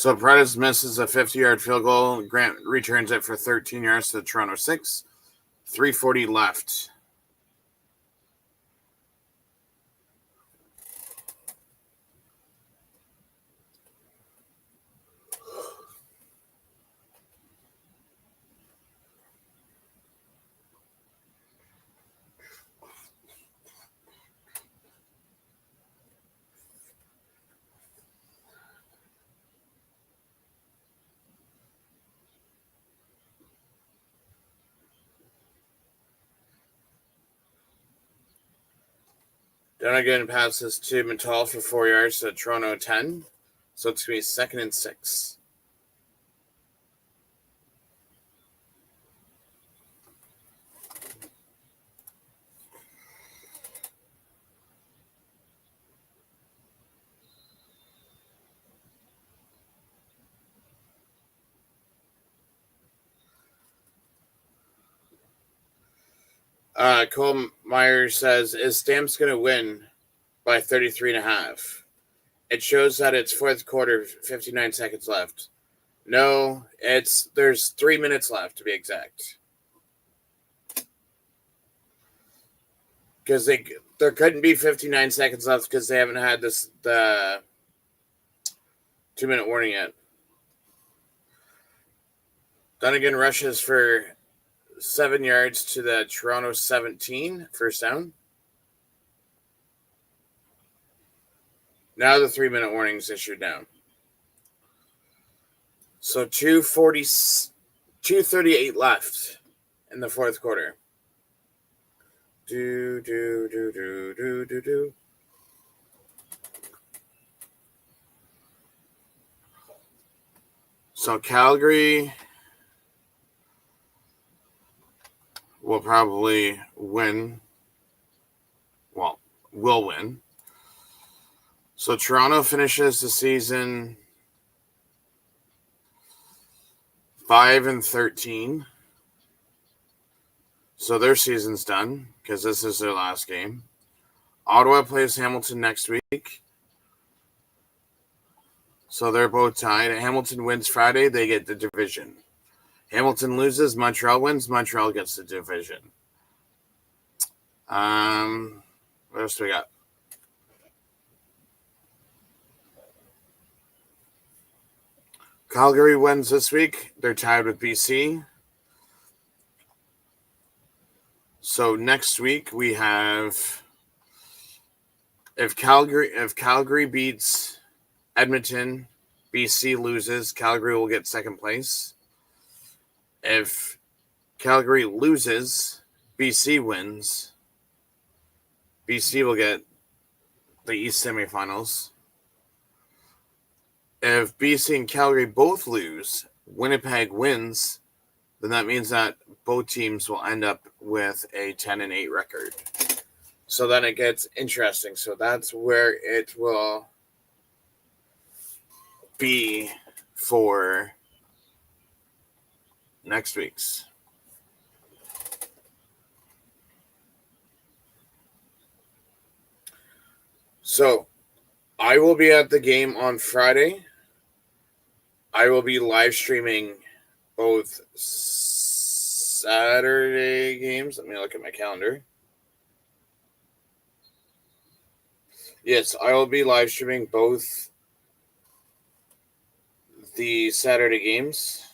So Prentice misses a 50-yard field goal. Grant returns it for 13 yards to the Toronto 6. 3:40 left. Donegan passes to Mental for 4 yards to Toronto 10. So it's going to be 2nd and 6. Cole Myers says, is Stamps going to win by 33.5? It shows that it's fourth quarter, 59 seconds left. No, there's 3 minutes left to be exact. Because there couldn't be 59 seconds left because they haven't had the 2-minute warning yet. Donegan rushes for 7 yards to the Toronto 17, first down. Now the 3-minute warning is issued down. So 2:38 left in the fourth quarter. So Calgary will probably win. Well, will win. So Toronto finishes the season 5-13. So their season's done because this is their last game. Ottawa plays Hamilton next week. So they're both tied. Hamilton wins Friday, they get the division. Hamilton loses, Montreal wins, Montreal gets the division. What else do we got? Calgary wins this week. They're tied with BC. So next week we have if Calgary beats Edmonton, BC loses, Calgary will get second place. If Calgary loses, BC wins, BC will get the East semifinals. If BC and Calgary both lose, Winnipeg wins, then that means that both teams will end up with a 10-8 record. So then it gets interesting. So that's where it will be for next week's. So I will be at the game on Friday. I will be live streaming both Saturday games. Let me look at my calendar. Yes, I will be live streaming both the Saturday games.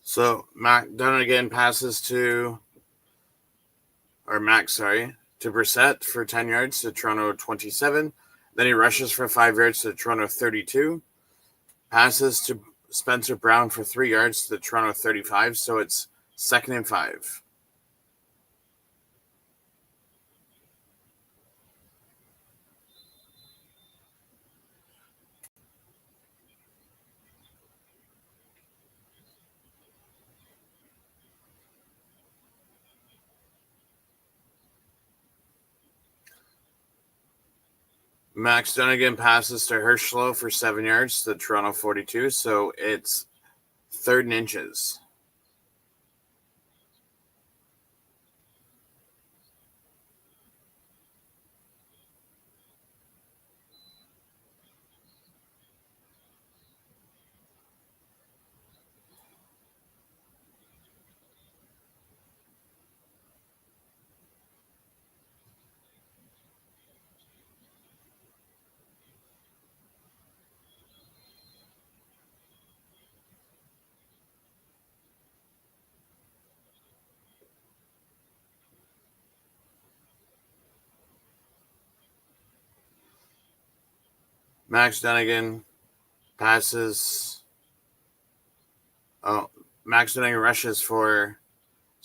So Max passes to Brissett for 10 yards to Toronto 27. Then he rushes for 5 yards to Toronto 32. Passes to Spencer Brown for 3 yards to Toronto 35. So it's 2nd and 5. Max Dunnigan passes to Hirschlow for 7 yards to the Toronto 42, so it's 3rd and inches. Max Dunnigan passes. Max Dunnigan rushes for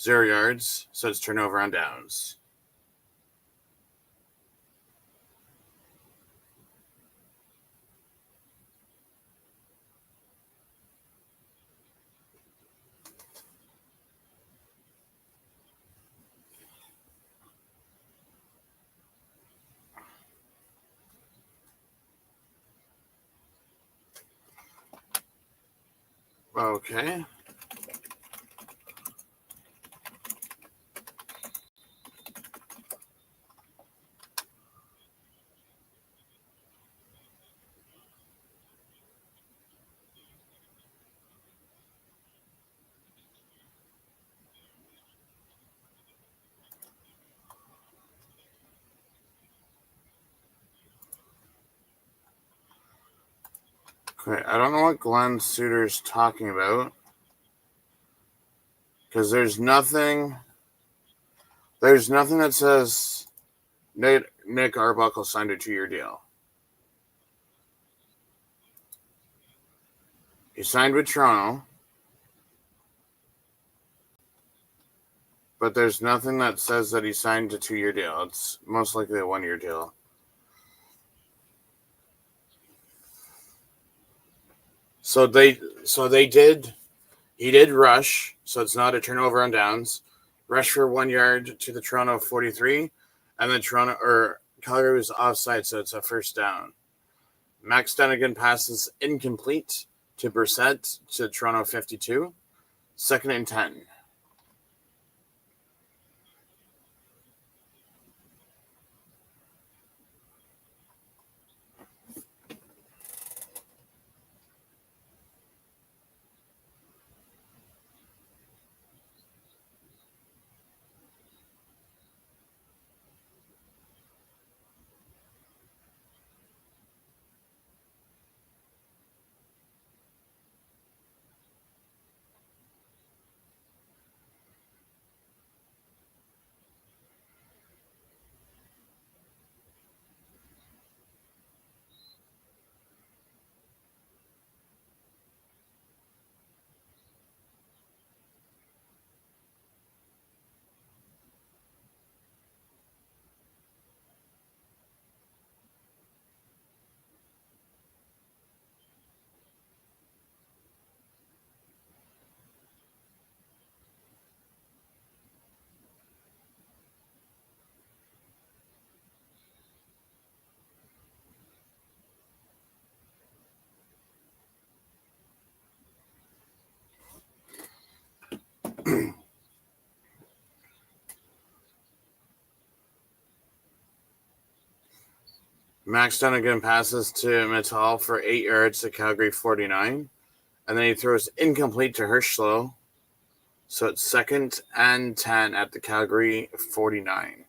0 yards, so it's turnover on downs. Okay. Okay, I don't know what Glenn Suter's talking about, because there's nothing that says Nick Arbuckle signed a 2-year deal. He signed with Toronto, but there's nothing that says that he signed a 2-year deal. It's most likely a 1-year deal. He did rush, so it's not a turnover on downs. Rush for 1 yard to the Toronto 43, and then Calgary was offside, so it's a first down. Max Dunnigan passes incomplete to Brissett to Toronto 52, 2nd and 10. Max Dunnigan passes to Mittal for 8 yards to Calgary 49, and then he throws incomplete to Hirschlow, so it's 2nd and 10 at the Calgary 49.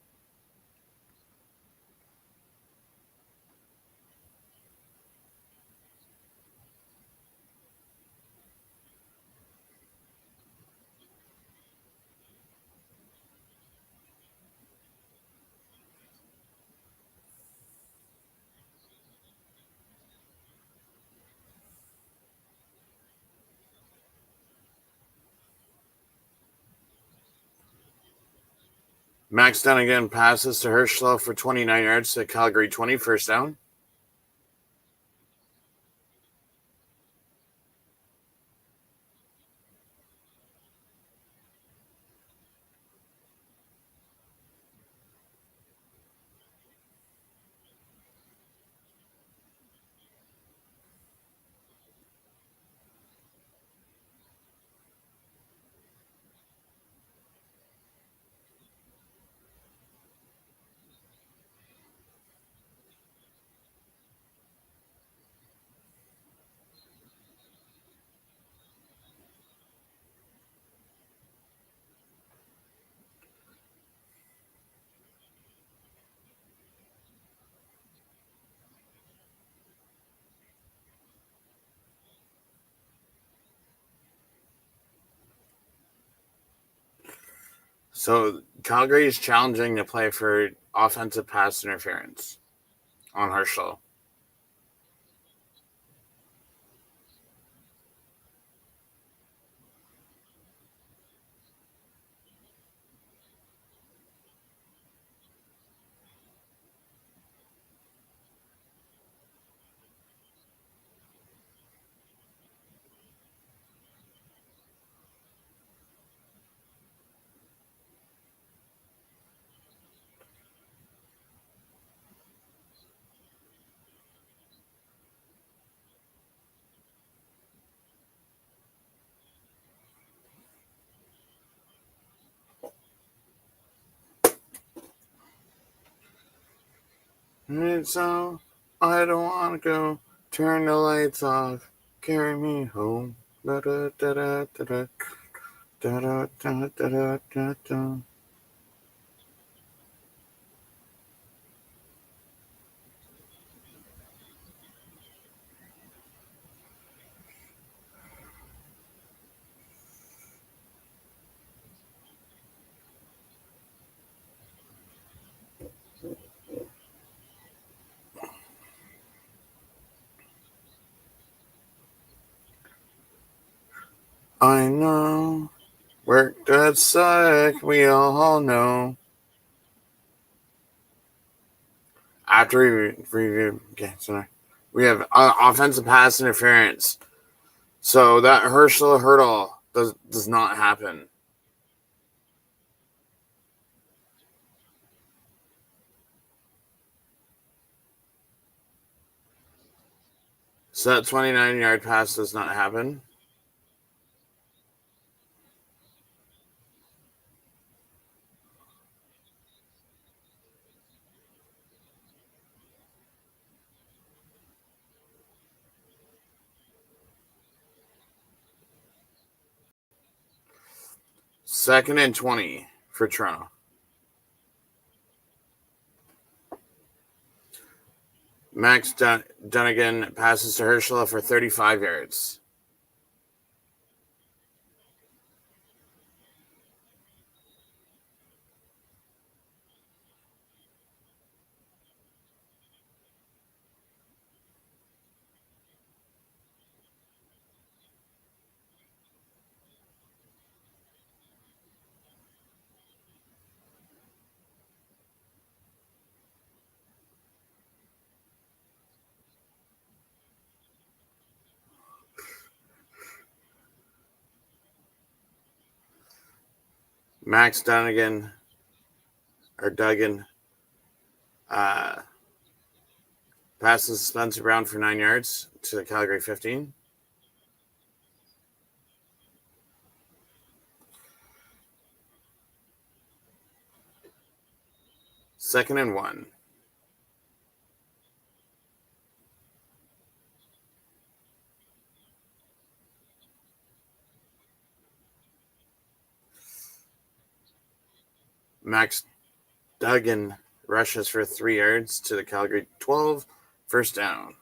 Max Dunnigan passes to Hirschlow for 29 yards to Calgary 20, first down. So Calgary is challenging to play for offensive pass interference on Herschel. And so I don't want to go. Turn the lights off. Carry me home. Da da da da da da da da da da da. I know. Work does suck. We all know. After review, okay, so we have offensive pass interference. So that Herschel hurdle does not happen. So that 29-yard pass does not happen. Second and 20 for Toronto. Max Dunnigan passes to Herschel for 35 yards. Max Duggan passes Spencer Brown for 9 yards to the Calgary 15. Second and 1. Max Duggan rushes for 3 yards to the Calgary 12. First down.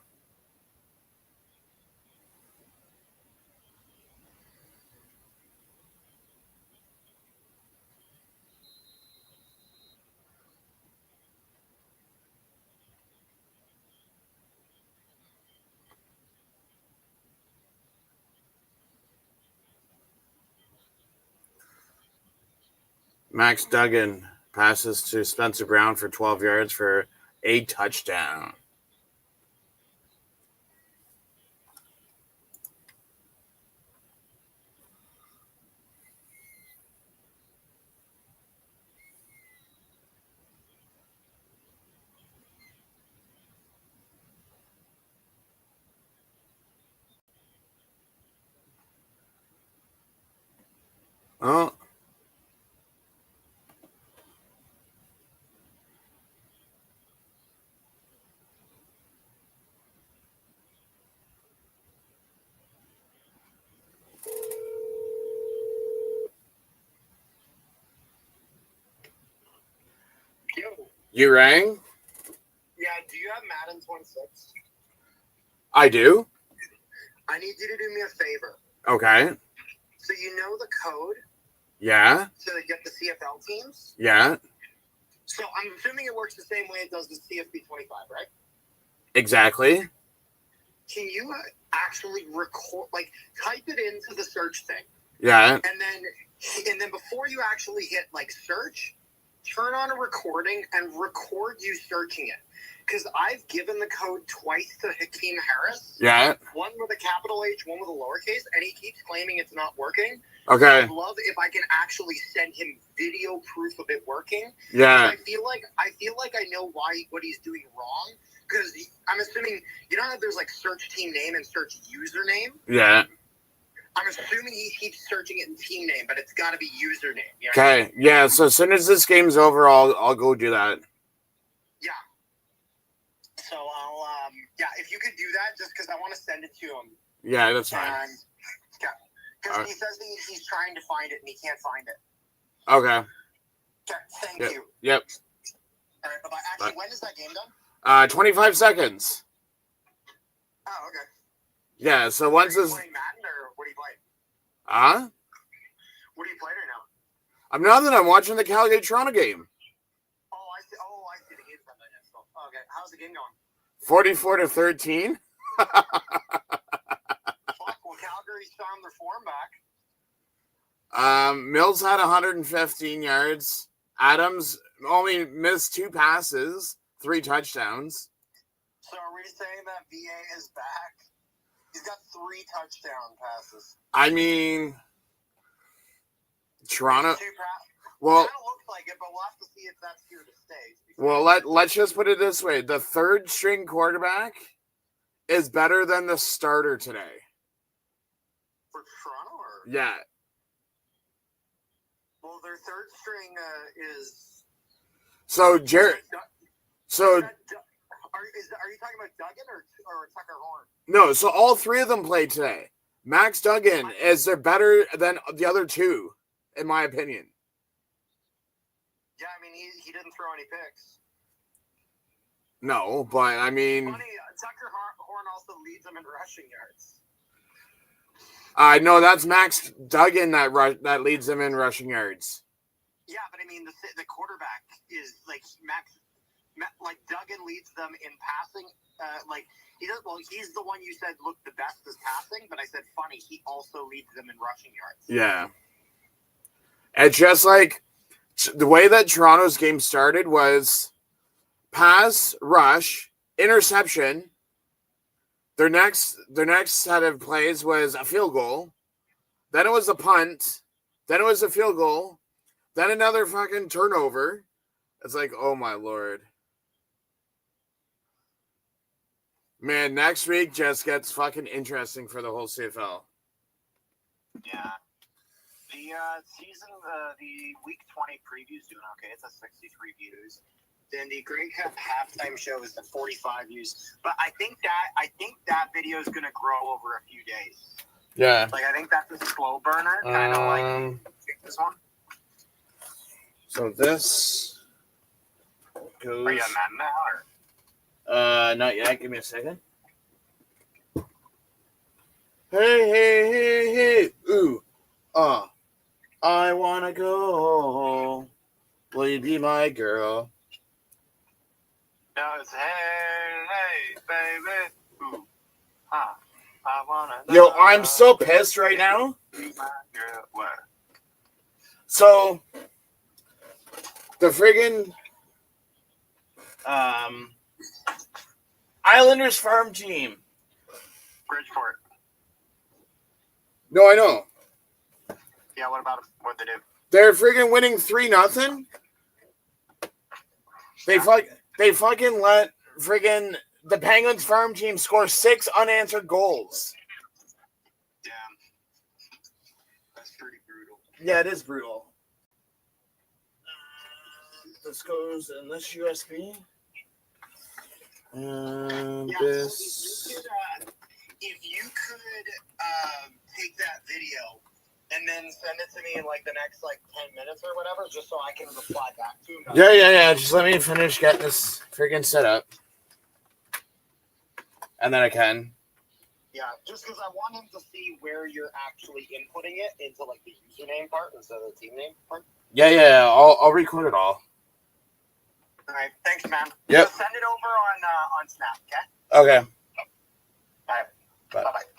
Max Duggan passes to Spencer Brown for 12 yards for a touchdown. Oh, you rang? Yeah, do you have Madden 26? I do. I need you to do me a favor. Okay. So you know the code Yeah. to get the CFL teams. Yeah. So I'm assuming it works the same way it does with CFP 25, right? Exactly. Can you actually record, like, type it into the search thing, Yeah. and then before you actually hit like search, turn on a recording and record you searching it? Because I've given the code twice to Hakeem Harris. Yeah. One with a capital H, one with a lowercase, and he keeps claiming it's not working. Okay. I'd love if I can actually send him video proof of it working. Yeah. I feel like I know what he's doing wrong, because I'm assuming, you know how there's like search team name and search username. Yeah. I'm assuming he keeps searching it in team name, but it's got to be username. You know? Okay. Yeah. So as soon as this game's over, I'll go do that. Yeah. So I'll if you could do that, just because I want to send it to him. Yeah, that's fine. Because he says he's trying to find it and he can't find it. Okay. Okay, thank you. Yep. All right, bye-bye. Actually, when is that game done? 25 seconds. Oh, okay. Yeah. So once Are you this. playing Madden, or what are you playing? What are you playing right now? I'm not that I'm watching the Calgary Toronto game. Oh, I see. The game's done. Okay, how's the game going? 44-13. Fuck, well, Calgary's found their form back. Mills had 115 yards. Adams only missed 2 passes, 3 touchdowns. So are we saying that VA is back? He's got 3 touchdown passes. I mean, Toronto. Well, Well, kind of looks like it, but we'll have to see if that's here to stay. well, let's just put it this way: the third string quarterback is better than the starter today. For Toronto, or Yeah. well, their third string is. So Jared. So Are you talking about Duggan or Tucker Horn? no. So all 3 of them played today. Max Duggan is they're better than the other 2, in my opinion. Yeah, I mean he didn't throw any picks. No, but I mean, Funny, Tucker Horn also leads them in rushing yards. no, that's Max Duggan that leads them in rushing yards. Yeah, but I mean the quarterback is like like Duggan leads them in passing. He does well. He's the one you said looked the best as passing, but I said funny. He also leads them in rushing yards. Yeah, it's just like the way that Toronto's game started was pass, rush, interception. Their next set of plays was a field goal. Then it was a punt. Then it was a field goal. Then another fucking turnover. It's like, oh my Lord. Man, next week just gets fucking interesting for the whole CFL. Yeah. The season, the week 20 preview is doing okay. It's at 63 views. Then the Grey Cup halftime show is at 45 views. But I think that video is going to grow over a few days. Yeah. Like, I think that's a slow burner, kind of like this one. So this goes. Are you on that now, or? Not yet. Give me a second. Hey. Ooh. I wanna go. Will you be my girl? No, it's hey, baby. Ooh. I wanna Yo, I'm so pissed right now. be my girl. What? So, the friggin' Islanders farm team. Bridgeport. No, I know. Yeah, what about them? What'd they do? They're friggin' winning 3-0. They fucking let friggin' the Penguins farm team score 6 unanswered goals. Damn. That's pretty brutal. Yeah, it is brutal. This goes in this USB. And Yeah, this. if you could take that video and then send it to me in like the next 10 minutes or whatever, just so I can reply back to him. Yeah. Just let me finish getting this friggin' set up. And then I can. Yeah, just because I want him to see where you're actually inputting it into like the username part instead of the team name part. Yeah. I'll record it all. All right, thanks, man. Yep. Just send it over on Snap, okay? Okay. All right. Bye. Bye-bye.